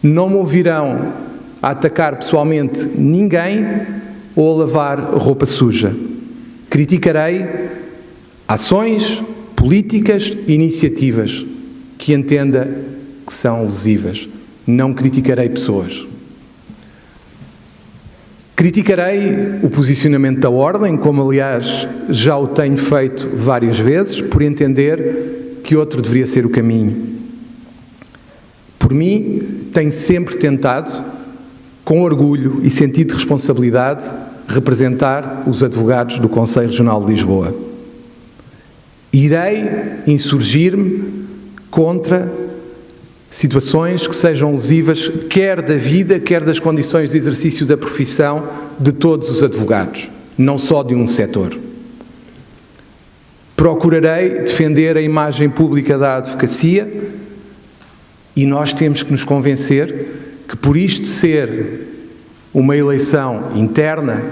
[SPEAKER 1] não me ouvirão a atacar pessoalmente ninguém ou a lavar roupa suja. Criticarei ações, políticas e iniciativas que entenda que são lesivas. Não criticarei pessoas. Criticarei o posicionamento da Ordem, como aliás já o tenho feito várias vezes, por entender que outro deveria ser o caminho. Por mim, tenho sempre tentado, com orgulho e sentido de responsabilidade, representar os advogados do Conselho Regional de Lisboa. Irei insurgir-me contra situações que sejam lesivas, quer da vida, quer das condições de exercício da profissão de todos os advogados, não só de um setor. Procurarei defender a imagem pública da advocacia e nós temos que nos convencer que, por isto ser uma eleição interna,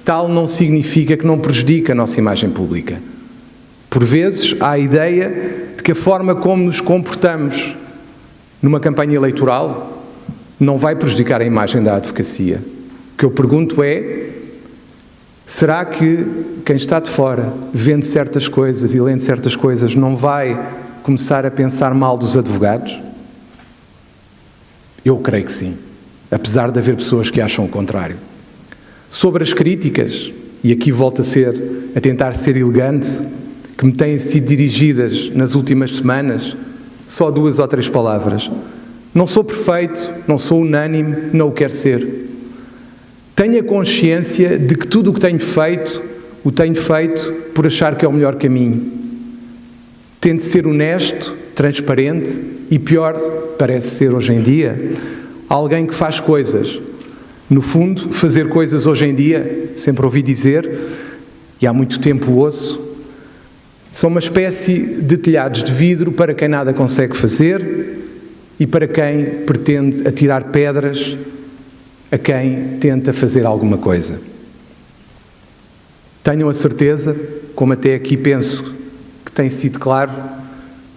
[SPEAKER 1] tal não significa que não prejudique a nossa imagem pública. Por vezes há a ideia de que a forma como nos comportamos numa campanha eleitoral não vai prejudicar a imagem da advocacia. O que eu pergunto é, será que quem está de fora, vendo certas coisas e lendo certas coisas, não vai começar a pensar mal dos advogados? Eu creio que sim, apesar de haver pessoas que acham o contrário. Sobre as críticas, e aqui volto a tentar ser elegante, que me têm sido dirigidas nas últimas semanas, só 2 ou 3 palavras. Não sou perfeito, não sou unânime, não o quero ser. Tenho a consciência de que tudo o que tenho feito, o tenho feito por achar que é o melhor caminho. Tento ser honesto, transparente e, pior, parece ser hoje em dia, alguém que faz coisas. No fundo, fazer coisas hoje em dia, sempre ouvi dizer, e há muito tempo ouço, são uma espécie de telhados de vidro para quem nada consegue fazer e para quem pretende atirar pedras a quem tenta fazer alguma coisa. Tenham a certeza, como até aqui penso que tem sido claro,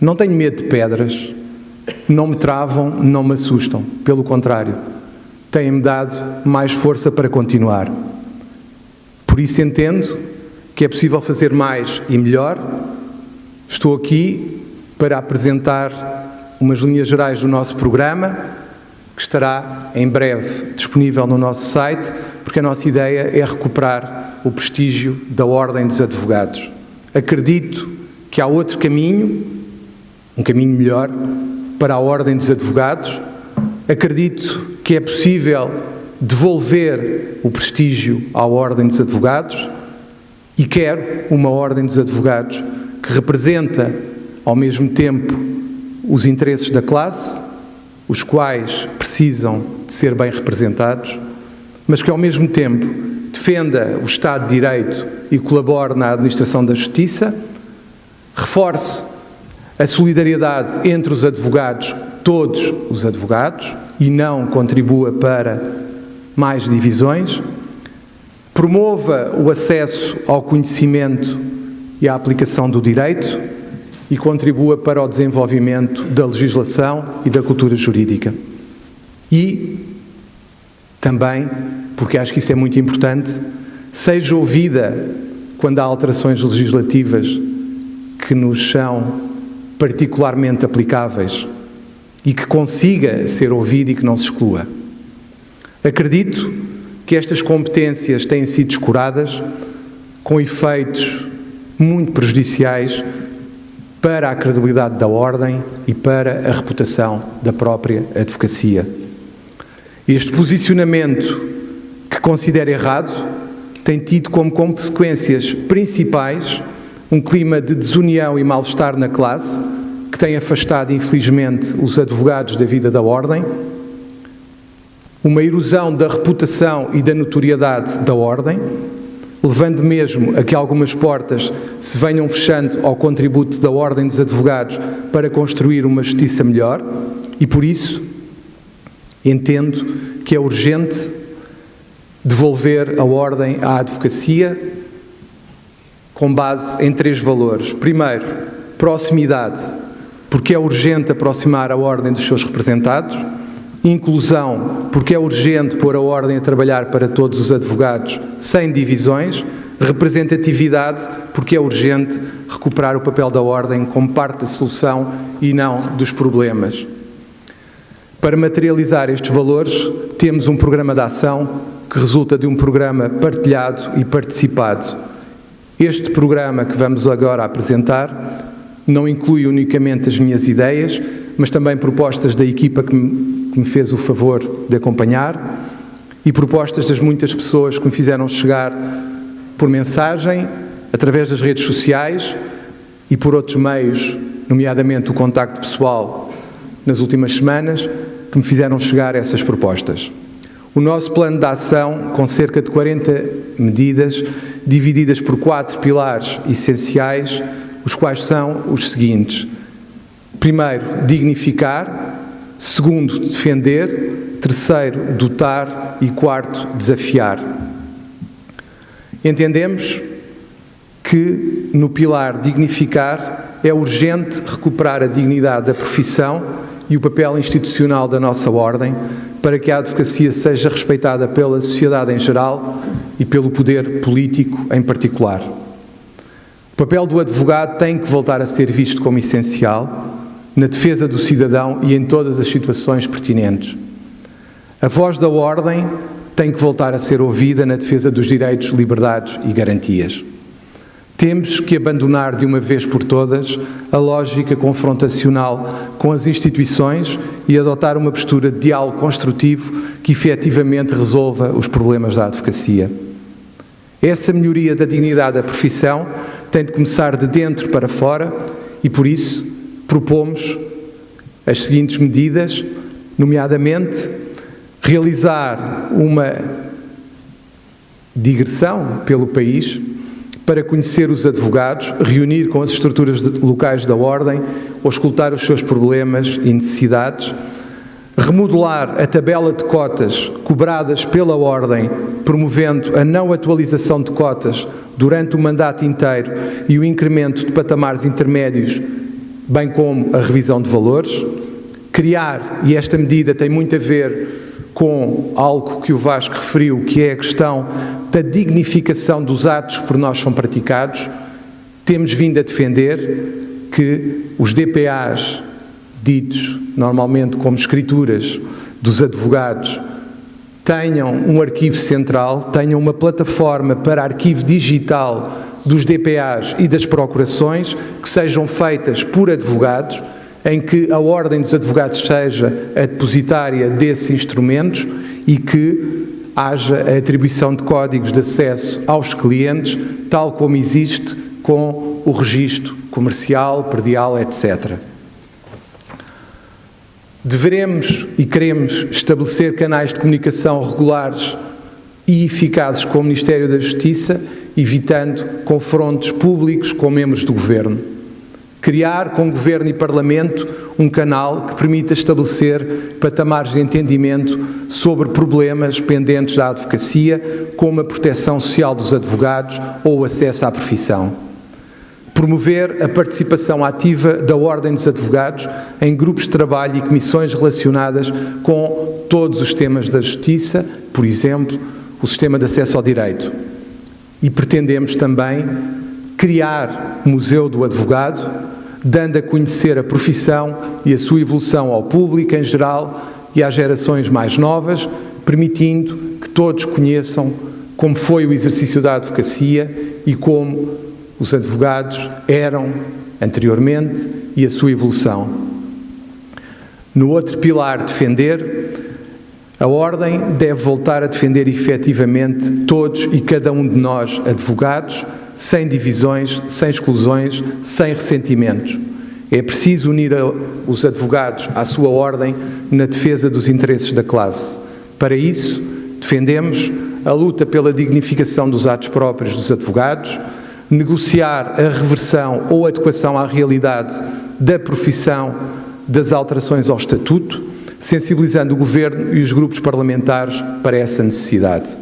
[SPEAKER 1] não tenho medo de pedras, não me travam, não me assustam. Pelo contrário, têm-me dado mais força para continuar. Por isso entendo que é possível fazer mais e melhor. Estou aqui para apresentar umas linhas gerais do nosso programa, que estará em breve disponível no nosso site, porque a nossa ideia é recuperar o prestígio da Ordem dos Advogados. Acredito que há outro caminho, um caminho melhor, para a Ordem dos Advogados. Acredito que é possível devolver o prestígio à Ordem dos Advogados e quero uma Ordem dos Advogados que representa, ao mesmo tempo, os interesses da classe, os quais precisam de ser bem representados, mas que, ao mesmo tempo, defenda o Estado de Direito e colabore na administração da Justiça, reforce a solidariedade entre os advogados, todos os advogados, e não contribua para mais divisões, promova o acesso ao conhecimento e à aplicação do direito e contribua para o desenvolvimento da legislação e da cultura jurídica. E também, porque acho que isso é muito importante, seja ouvida quando há alterações legislativas que nos são particularmente aplicáveis e que consiga ser ouvida e que não se exclua. Acredito que estas competências têm sido descuradas com efeitos muito prejudiciais para a credibilidade da Ordem e para a reputação da própria advocacia. Este posicionamento, que considero errado, tem tido como consequências principais um clima de desunião e mal-estar na classe, que tem afastado, infelizmente, os advogados da vida da Ordem, uma erosão da reputação e da notoriedade da Ordem, levando mesmo a que algumas portas se venham fechando ao contributo da Ordem dos Advogados para construir uma justiça melhor, e por isso entendo que é urgente devolver a Ordem à advocacia com base em 3 valores. Primeiro, proximidade, porque é urgente aproximar a Ordem dos seus representados. Inclusão, porque é urgente pôr a Ordem a trabalhar para todos os advogados sem divisões. Representatividade, porque é urgente recuperar o papel da Ordem como parte da solução e não dos problemas. Para materializar estes valores, temos um programa de ação que resulta de um programa partilhado e participado. Este programa que vamos agora apresentar não inclui unicamente as minhas ideias, mas também propostas da equipa que me fez o favor de acompanhar e propostas das muitas pessoas que me fizeram chegar por mensagem, através das redes sociais e por outros meios, nomeadamente o contacto pessoal nas últimas semanas, que me fizeram chegar essas propostas. O nosso plano de ação, com cerca de 40 medidas, divididas por 4 pilares essenciais, os quais são os seguintes. Primeiro, dignificar. Segundo, defender. Terceiro, dotar. E quarto, desafiar. Entendemos que no pilar dignificar é urgente recuperar a dignidade da profissão e o papel institucional da nossa Ordem para que a advocacia seja respeitada pela sociedade em geral e pelo poder político em particular. O papel do advogado tem que voltar a ser visto como essencial na defesa do cidadão e em todas as situações pertinentes. A voz da Ordem tem que voltar a ser ouvida na defesa dos direitos, liberdades e garantias. Temos que abandonar de uma vez por todas a lógica confrontacional com as instituições e adotar uma postura de diálogo construtivo que efetivamente resolva os problemas da advocacia. Essa melhoria da dignidade da profissão tem de começar de dentro para fora e, por isso, propomos as seguintes medidas, nomeadamente realizar uma digressão pelo país para conhecer os advogados, reunir com as estruturas locais da Ordem, auscultar os seus problemas e necessidades, remodelar a tabela de cotas cobradas pela Ordem, promovendo a não atualização de cotas durante o mandato inteiro e o incremento de patamares intermédios, bem como a revisão de valores, criar, e esta medida tem muito a ver com algo que o Vasco referiu, que é a questão da dignificação dos atos que por nós são praticados. Temos vindo a defender que os DPAs, ditos normalmente como escrituras dos advogados, tenham um arquivo central, tenham uma plataforma para arquivo digital dos DPAs e das procurações, que sejam feitas por advogados, em que a Ordem dos Advogados seja a depositária desses instrumentos e que haja a atribuição de códigos de acesso aos clientes, tal como existe com o registro comercial, predial, etc. Deveremos e queremos estabelecer canais de comunicação regulares e eficazes com o Ministério da Justiça, evitando confrontos públicos com membros do Governo. Criar com Governo e Parlamento um canal que permita estabelecer patamares de entendimento sobre problemas pendentes da advocacia, como a proteção social dos advogados ou o acesso à profissão. Promover a participação ativa da Ordem dos Advogados em grupos de trabalho e comissões relacionadas com todos os temas da justiça, por exemplo, o sistema de acesso ao direito. E pretendemos também criar um Museu do Advogado, dando a conhecer a profissão e a sua evolução ao público em geral e às gerações mais novas, permitindo que todos conheçam como foi o exercício da advocacia e como os advogados eram anteriormente e a sua evolução. No outro pilar, defender, a Ordem deve voltar a defender efetivamente todos e cada um de nós, advogados, sem divisões, sem exclusões, sem ressentimentos. É preciso unir os advogados à sua Ordem na defesa dos interesses da classe. Para isso, defendemos a luta pela dignificação dos atos próprios dos advogados, negociar a reversão ou adequação à realidade da profissão das alterações ao Estatuto, sensibilizando o Governo e os grupos parlamentares para essa necessidade.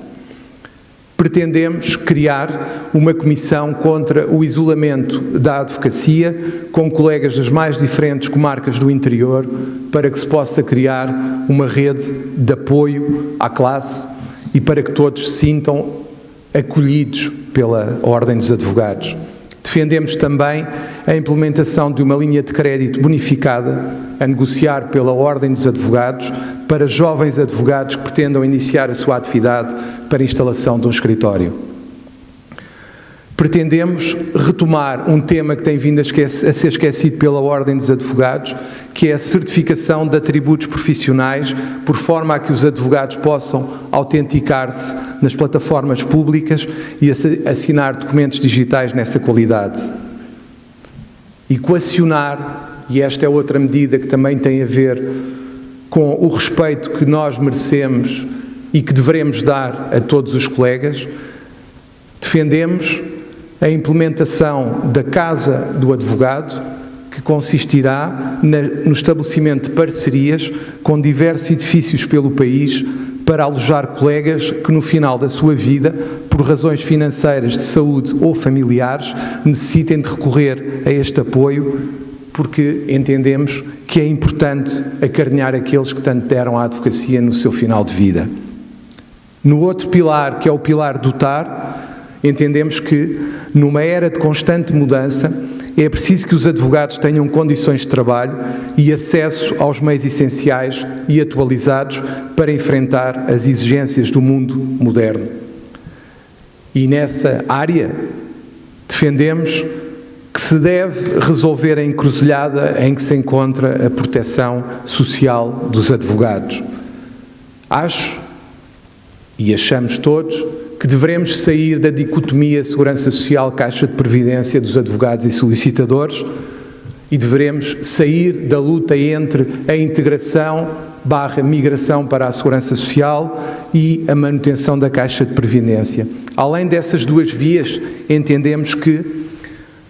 [SPEAKER 1] Pretendemos criar uma comissão contra o isolamento da advocacia, com colegas das mais diferentes comarcas do interior, para que se possa criar uma rede de apoio à classe e para que todos se sintam acolhidos pela Ordem dos Advogados. Defendemos também a implementação de uma linha de crédito bonificada a negociar pela Ordem dos Advogados para jovens advogados que pretendam iniciar a sua atividade para a instalação de um escritório. Pretendemos retomar um tema que tem vindo a ser esquecido pela Ordem dos Advogados, que é a certificação de atributos profissionais, por forma a que os advogados possam autenticar-se nas plataformas públicas e assinar documentos digitais nessa qualidade. Equacionar, e esta é outra medida que também tem a ver com o respeito que nós merecemos e que devemos dar a todos os colegas, defendemos a implementação da Casa do Advogado, que consistirá no estabelecimento de parcerias com diversos edifícios pelo país para alojar colegas que no final da sua vida, por razões financeiras, de saúde ou familiares, necessitem de recorrer a este apoio, porque entendemos que é importante acarinhar aqueles que tanto deram à advocacia no seu final de vida. No outro pilar, que é o pilar dotar, entendemos que, numa era de constante mudança, é preciso que os advogados tenham condições de trabalho e acesso aos meios essenciais e atualizados para enfrentar as exigências do mundo moderno. E nessa área defendemos que se deve resolver a encruzilhada em que se encontra a proteção social dos advogados. Acho, e achamos todos, que devemos sair da dicotomia Segurança Social, Caixa de Previdência dos advogados e solicitadores e devemos sair da luta entre a integração / migração para a Segurança Social e a manutenção da Caixa de Previdência. Além dessas duas vias, entendemos que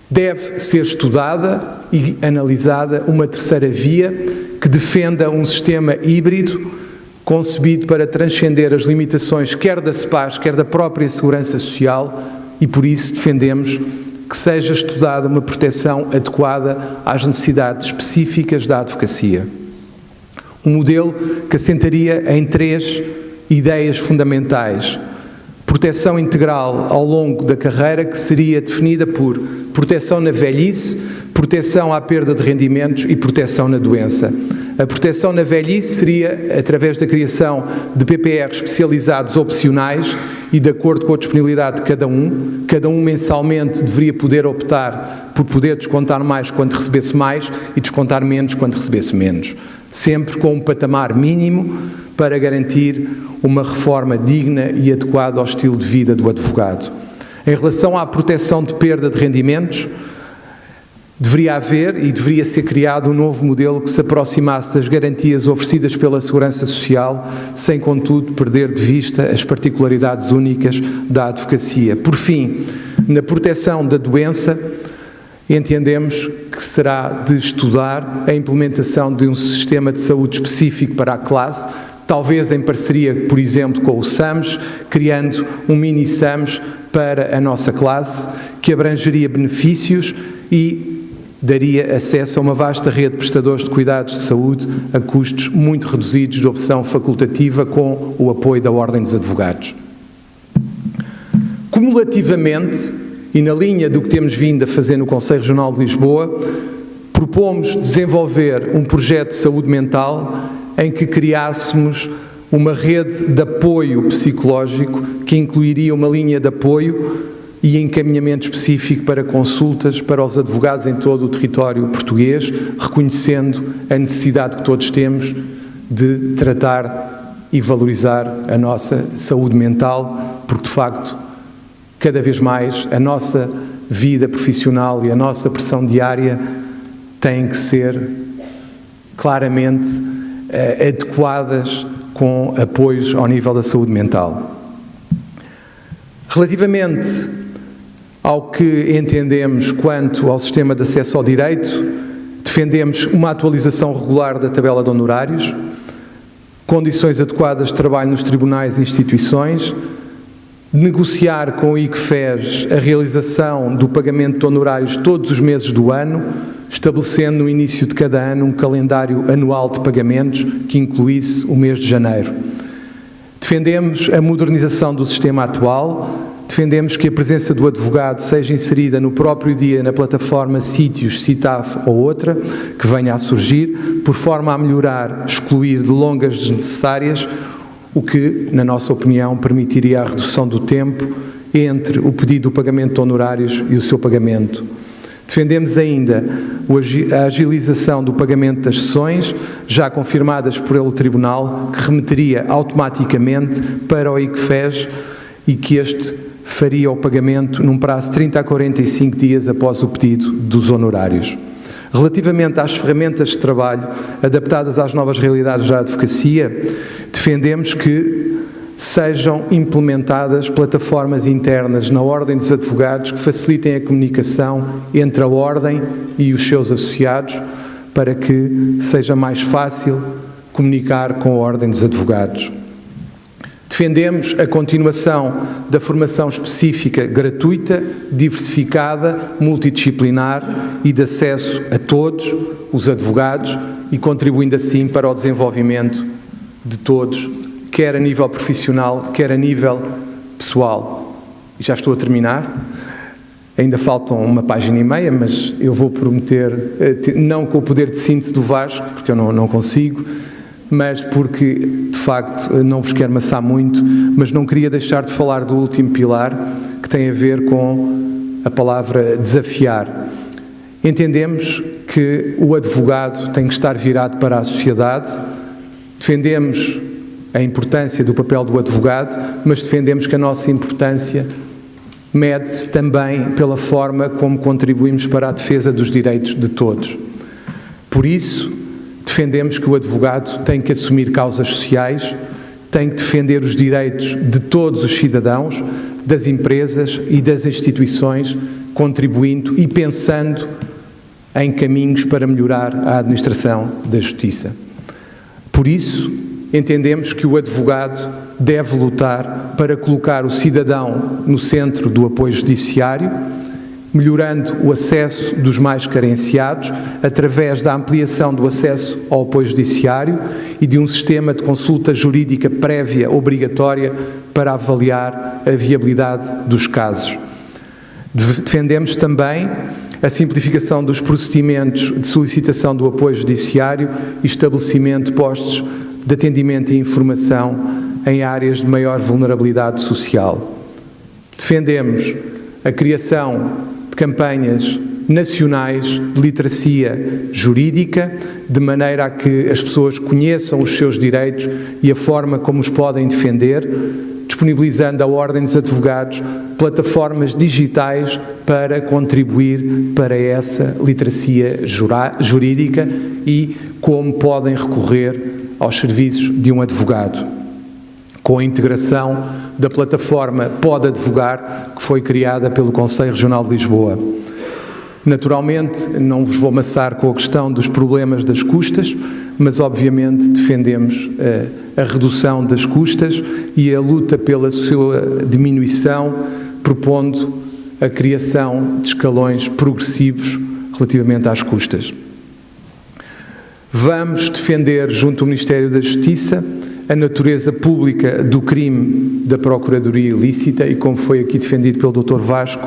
[SPEAKER 1] deve ser estudada e analisada uma terceira via que defenda um sistema híbrido concebido para transcender as limitações quer da SEPAS, quer da própria Segurança Social e por isso defendemos que seja estudada uma proteção adequada às necessidades específicas da advocacia. Um modelo que assentaria em 3 ideias fundamentais. Proteção integral ao longo da carreira, que seria definida por proteção na velhice, proteção à perda de rendimentos e proteção na doença. A proteção na velhice seria através da criação de PPR especializados opcionais e de acordo com a disponibilidade de cada um mensalmente deveria poder optar por poder descontar mais quando recebesse mais e descontar menos quando recebesse menos, sempre com um patamar mínimo para garantir uma reforma digna e adequada ao estilo de vida do advogado. Em relação à proteção de perda de rendimentos, deveria haver e deveria ser criado um novo modelo que se aproximasse das garantias oferecidas pela Segurança Social, sem, contudo, perder de vista as particularidades únicas da advocacia. Por fim, na proteção da doença, entendemos que será de estudar a implementação de um sistema de saúde específico para a classe, talvez em parceria, por exemplo, com o SAMS, criando um mini SAMS para a nossa classe, que abrangeria benefícios e daria acesso a uma vasta rede de prestadores de cuidados de saúde a custos muito reduzidos de opção facultativa com o apoio da Ordem dos Advogados. Cumulativamente, e na linha do que temos vindo a fazer no Conselho Regional de Lisboa, propomos desenvolver um projeto de saúde mental em que criássemos uma rede de apoio psicológico que incluiria uma linha de apoio e encaminhamento específico para consultas para os advogados em todo o território português, reconhecendo a necessidade que todos temos de tratar e valorizar a nossa saúde mental, porque de facto, cada vez mais, a nossa vida profissional e a nossa pressão diária têm que ser claramente adequadas com apoios ao nível da saúde mental. Relativamente ao que entendemos quanto ao sistema de acesso ao direito, defendemos uma atualização regular da tabela de honorários, condições adequadas de trabalho nos tribunais e instituições, negociar com o ICFES a realização do pagamento de honorários todos os meses do ano, estabelecendo no início de cada ano um calendário anual de pagamentos que incluísse o mês de janeiro. Defendemos a modernização do sistema atual, defendemos que a presença do advogado seja inserida no próprio dia na plataforma Sítios, Citaf ou outra, que venha a surgir, por forma a melhorar, excluir delongas desnecessárias, o que, na nossa opinião, permitiria a redução do tempo entre o pedido do pagamento de honorários e o seu pagamento. Defendemos ainda a agilização do pagamento das sessões, já confirmadas pelo Tribunal, que remeteria automaticamente para o ICFES e que este faria o pagamento num prazo de 30 a 45 dias após o pedido dos honorários. Relativamente às ferramentas de trabalho adaptadas às novas realidades da advocacia, defendemos que sejam implementadas plataformas internas na Ordem dos Advogados que facilitem a comunicação entre a Ordem e os seus associados para que seja mais fácil comunicar com a Ordem dos Advogados. Defendemos a continuação da formação específica gratuita, diversificada, multidisciplinar e de acesso a todos os advogados e contribuindo assim para o desenvolvimento de todos, quer a nível profissional, quer a nível pessoal. E já estou a terminar. Ainda faltam uma página e meia, mas eu vou prometer, não com o poder de síntese do Vasco, porque eu não consigo, mas porque, de facto, não vos quero amassar muito, mas não queria deixar de falar do último pilar, que tem a ver com a palavra desafiar. Entendemos que o advogado tem que estar virado para a sociedade, defendemos a importância do papel do advogado, mas defendemos que a nossa importância mede-se também pela forma como contribuímos para a defesa dos direitos de todos. Por isso, defendemos que o advogado tem que assumir causas sociais, tem que defender os direitos de todos os cidadãos, das empresas e das instituições, contribuindo e pensando em caminhos para melhorar a administração da justiça. Por isso, entendemos que o advogado deve lutar para colocar o cidadão no centro do apoio judiciário, melhorando o acesso dos mais carenciados através da ampliação do acesso ao apoio judiciário e de um sistema de consulta jurídica prévia obrigatória para avaliar a viabilidade dos casos. Defendemos também a simplificação dos procedimentos de solicitação do apoio judiciário e estabelecimento de postos de atendimento e informação em áreas de maior vulnerabilidade social. Defendemos a criação de campanhas nacionais de literacia jurídica, de maneira a que as pessoas conheçam os seus direitos e a forma como os podem defender, disponibilizando à Ordem dos Advogados plataformas digitais para contribuir para essa literacia jurídica e como podem recorrer aos serviços de um advogado, com a integração da plataforma Pode Advogar, que foi criada pelo Conselho Regional de Lisboa. Naturalmente, não vos vou amassar com a questão dos problemas das custas, mas obviamente defendemos a redução das custas e a luta pela sua diminuição, propondo a criação de escalões progressivos relativamente às custas. Vamos defender, junto ao Ministério da Justiça, a natureza pública do crime da procuradoria ilícita e, como foi aqui defendido pelo Dr. Vasco,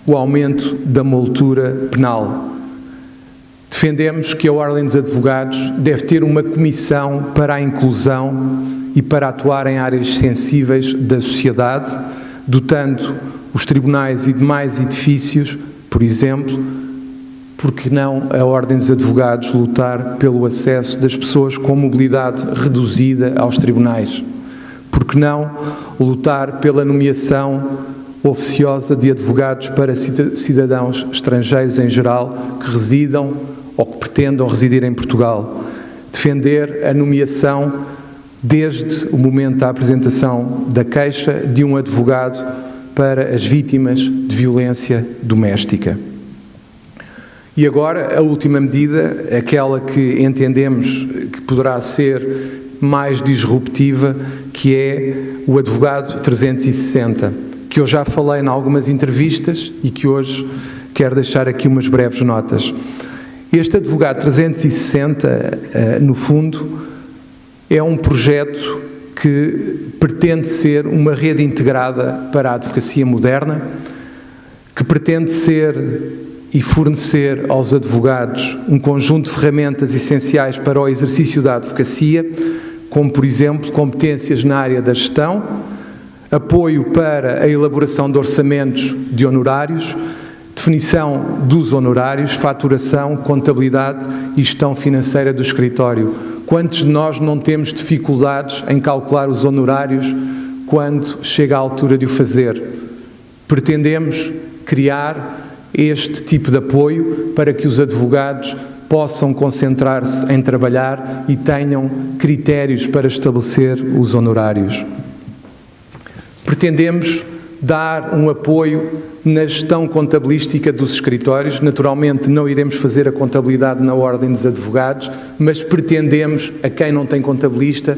[SPEAKER 1] o aumento da multura penal. Defendemos que a Ordem dos Advogados deve ter uma comissão para a inclusão e para atuar em áreas sensíveis da sociedade, dotando os tribunais e demais edifícios, por exemplo, porque não a Ordem dos Advogados lutar pelo acesso das pessoas com mobilidade reduzida aos tribunais? Porque não lutar pela nomeação oficiosa de advogados para cidadãos estrangeiros em geral que residam ou que pretendam residir em Portugal? Defender a nomeação desde o momento da apresentação da queixa de um advogado para as vítimas de violência doméstica. E agora, a última medida, aquela que entendemos que poderá ser mais disruptiva, que é o advogado 360, que eu já falei em algumas entrevistas e que hoje quero deixar aqui umas breves notas. Este advogado 360, no fundo, é um projeto que pretende ser uma rede integrada para a advocacia moderna, que pretende ser e fornecer aos advogados um conjunto de ferramentas essenciais para o exercício da advocacia, como, por exemplo, competências na área da gestão, apoio para a elaboração de orçamentos de honorários, definição dos honorários, faturação, contabilidade e gestão financeira do escritório. Quantos de nós não temos dificuldades em calcular os honorários quando chega a altura de o fazer? Pretendemos criar este tipo de apoio para que os advogados possam concentrar-se em trabalhar e tenham critérios para estabelecer os honorários. Pretendemos dar um apoio na gestão contabilística dos escritórios. Naturalmente não iremos fazer a contabilidade na ordem dos advogados, mas pretendemos, a quem não tem contabilista,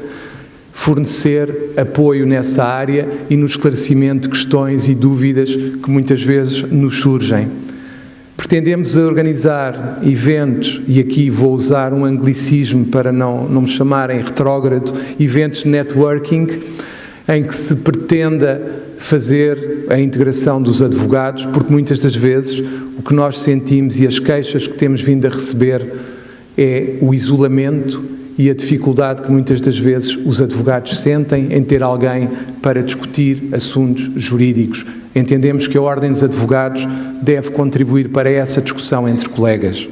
[SPEAKER 1] fornecer apoio nessa área e no esclarecimento de questões e dúvidas que muitas vezes nos surgem. Pretendemos organizar eventos, e aqui vou usar um anglicismo para não me chamarem retrógrado, eventos de networking, em que se pretenda fazer a integração dos advogados, porque muitas das vezes o que nós sentimos e as queixas que temos vindo a receber é o isolamento e a dificuldade que muitas das vezes os advogados sentem em ter alguém para discutir assuntos jurídicos. Entendemos que a Ordem dos Advogados deve contribuir para essa discussão entre colegas.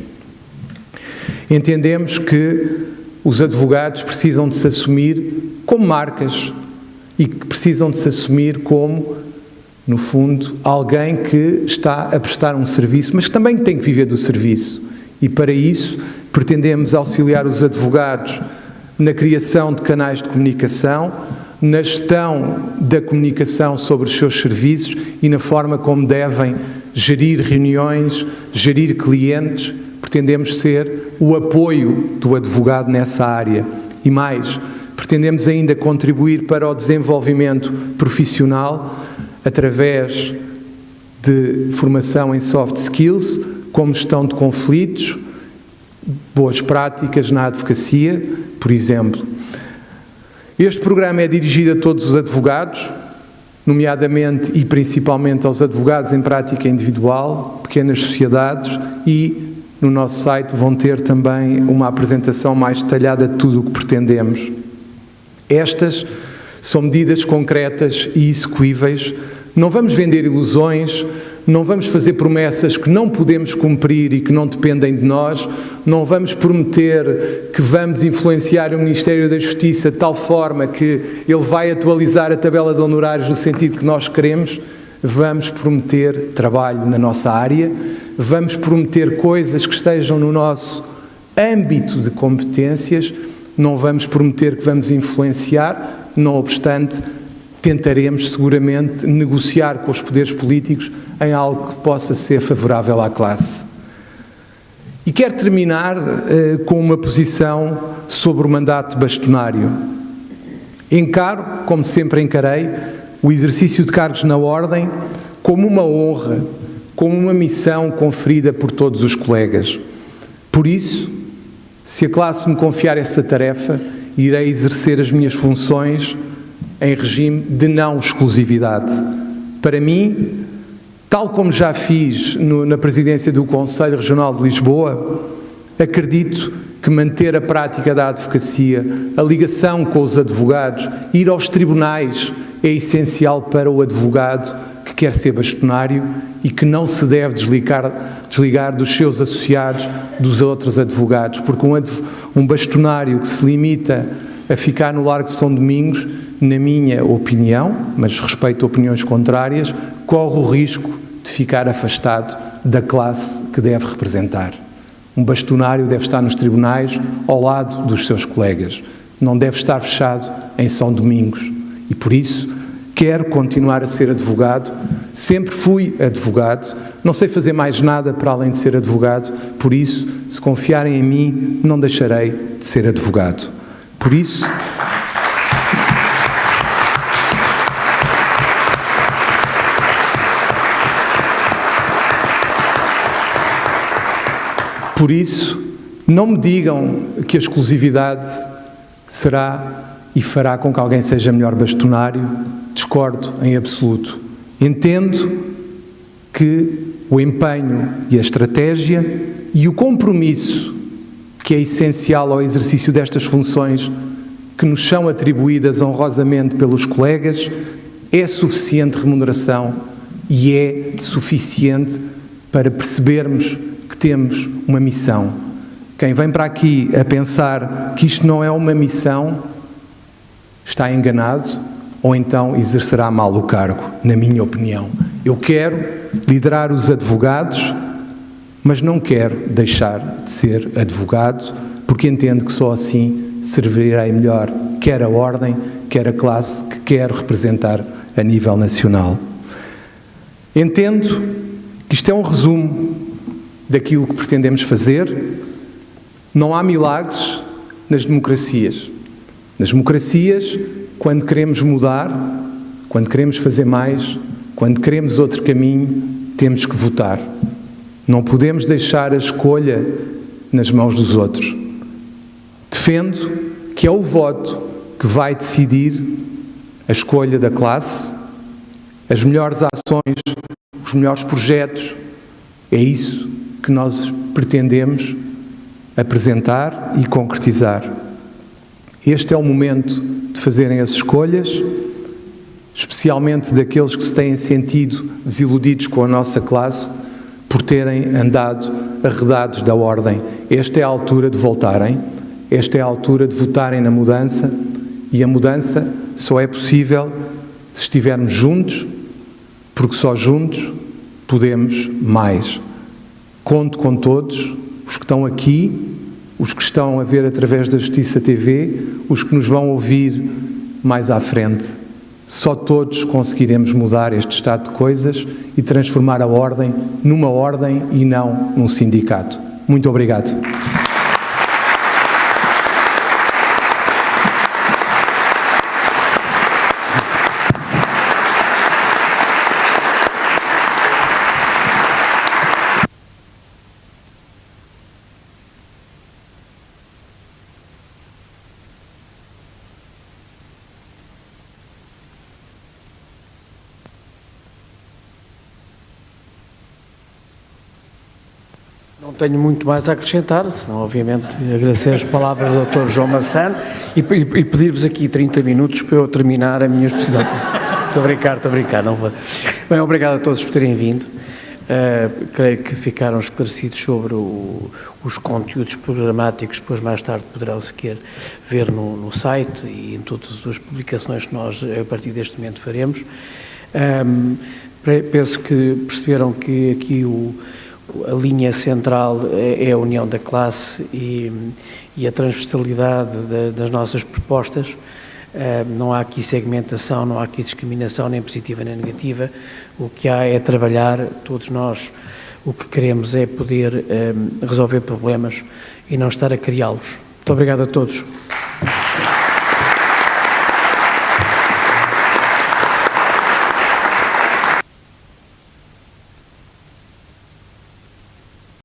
[SPEAKER 1] Entendemos que os advogados precisam de se assumir como marcas e que precisam de se assumir como, no fundo, alguém que está a prestar um serviço, mas que também tem que viver do serviço. E para isso pretendemos auxiliar os advogados na criação de canais de comunicação, na gestão da comunicação sobre os seus serviços e na forma como devem gerir reuniões, gerir clientes. Pretendemos ser o apoio do advogado nessa área. E mais, pretendemos ainda contribuir para o desenvolvimento profissional através de formação em soft skills, como gestão de conflitos, boas práticas na advocacia, por exemplo. Este programa é dirigido a todos os advogados, nomeadamente e principalmente aos advogados em prática individual, pequenas sociedades, e no nosso site vão ter também uma apresentação mais detalhada de tudo o que pretendemos. Estas são medidas concretas e execuíveis. Não vamos vender ilusões, não vamos fazer promessas que não podemos cumprir e que não dependem de nós, não vamos prometer que vamos influenciar o Ministério da Justiça de tal forma que ele vai atualizar a tabela de honorários no sentido que nós queremos. Vamos prometer trabalho na nossa área, vamos prometer coisas que estejam no nosso âmbito de competências, não vamos prometer que vamos influenciar, não obstante, tentaremos seguramente negociar com os poderes políticos em algo que possa ser favorável à classe. E quero terminar com uma posição sobre o mandato bastonário. Encaro, como sempre encarei, o exercício de cargos na Ordem como uma honra, como uma missão conferida por todos os colegas. Por isso, se a classe me confiar essa tarefa, irei exercer as minhas funções em regime de não exclusividade. Para mim, tal como já fiz na presidência do Conselho Regional de Lisboa, acredito que manter a prática da advocacia, a ligação com os advogados, ir aos tribunais é essencial para o advogado que quer ser bastonário e que não se deve desligar dos seus associados, dos outros advogados, porque um bastonário que se limita a ficar no Largo de São Domingos, na minha opinião, mas respeito a opiniões contrárias, corre o risco de ficar afastado da classe que deve representar. Um bastonário deve estar nos tribunais ao lado dos seus colegas, não deve estar fechado em São Domingos. E por isso quero continuar a ser advogado, Sempre fui advogado, não sei fazer mais nada para além de ser advogado, por isso, se confiarem em mim, não deixarei de ser advogado. Por isso... Por isso, não me digam que a exclusividade será e fará com que alguém seja melhor bastonário. Discordo em absoluto. Entendo que o empenho e a estratégia e o compromisso que é essencial ao exercício destas funções que nos são atribuídas honrosamente pelos colegas é suficiente remuneração e é suficiente para percebermos que temos uma missão. Quem vem para aqui a pensar que isto não é uma missão está enganado ou então exercerá mal o cargo, na minha opinião. Eu quero liderar os advogados, mas não quero deixar de ser advogado, porque entendo que só assim servirei melhor quer a ordem, quer a classe que quero representar a nível nacional. Entendo que isto é um resumo daquilo que pretendemos fazer. Não há milagres nas democracias. Nas democracias, quando queremos mudar, quando queremos fazer mais, quando queremos outro caminho, temos que votar. Não podemos deixar a escolha nas mãos dos outros. Defendo que é o voto que vai decidir a escolha da classe, as melhores ações, os melhores projetos. É isso que nós pretendemos apresentar e concretizar. Este é o momento de fazerem as escolhas, especialmente daqueles que se têm sentido desiludidos com a nossa classe por terem andado arredados da ordem. Esta é a altura de voltarem, esta é a altura de votarem na mudança, e a mudança só é possível se estivermos juntos, porque só juntos podemos mais. Conto com todos, os que estão aqui, os que estão a ver através da Justiça TV, os que nos vão ouvir mais à frente. Só todos conseguiremos mudar este estado de coisas e transformar a ordem numa ordem e não num sindicato. Muito obrigado.
[SPEAKER 3] Não tenho muito mais a acrescentar, senão, obviamente, agradecer as palavras do Dr. João Massano e pedir-vos aqui 30 minutos para eu terminar a minha exposição. Estou a brincar, não vou. Bem, obrigado a todos por terem vindo. Creio que ficaram esclarecidos sobre os conteúdos programáticos, depois mais tarde poderão sequer ver no site e em todas as publicações que nós, a partir deste momento, faremos. Penso que perceberam que aqui a linha central é a união da classe e a transversalidade das nossas propostas. Não há aqui segmentação, não há aqui discriminação, nem positiva nem negativa. O que há é trabalhar, todos nós, o que queremos é poder resolver problemas e não estar a criá-los. Muito obrigado a todos.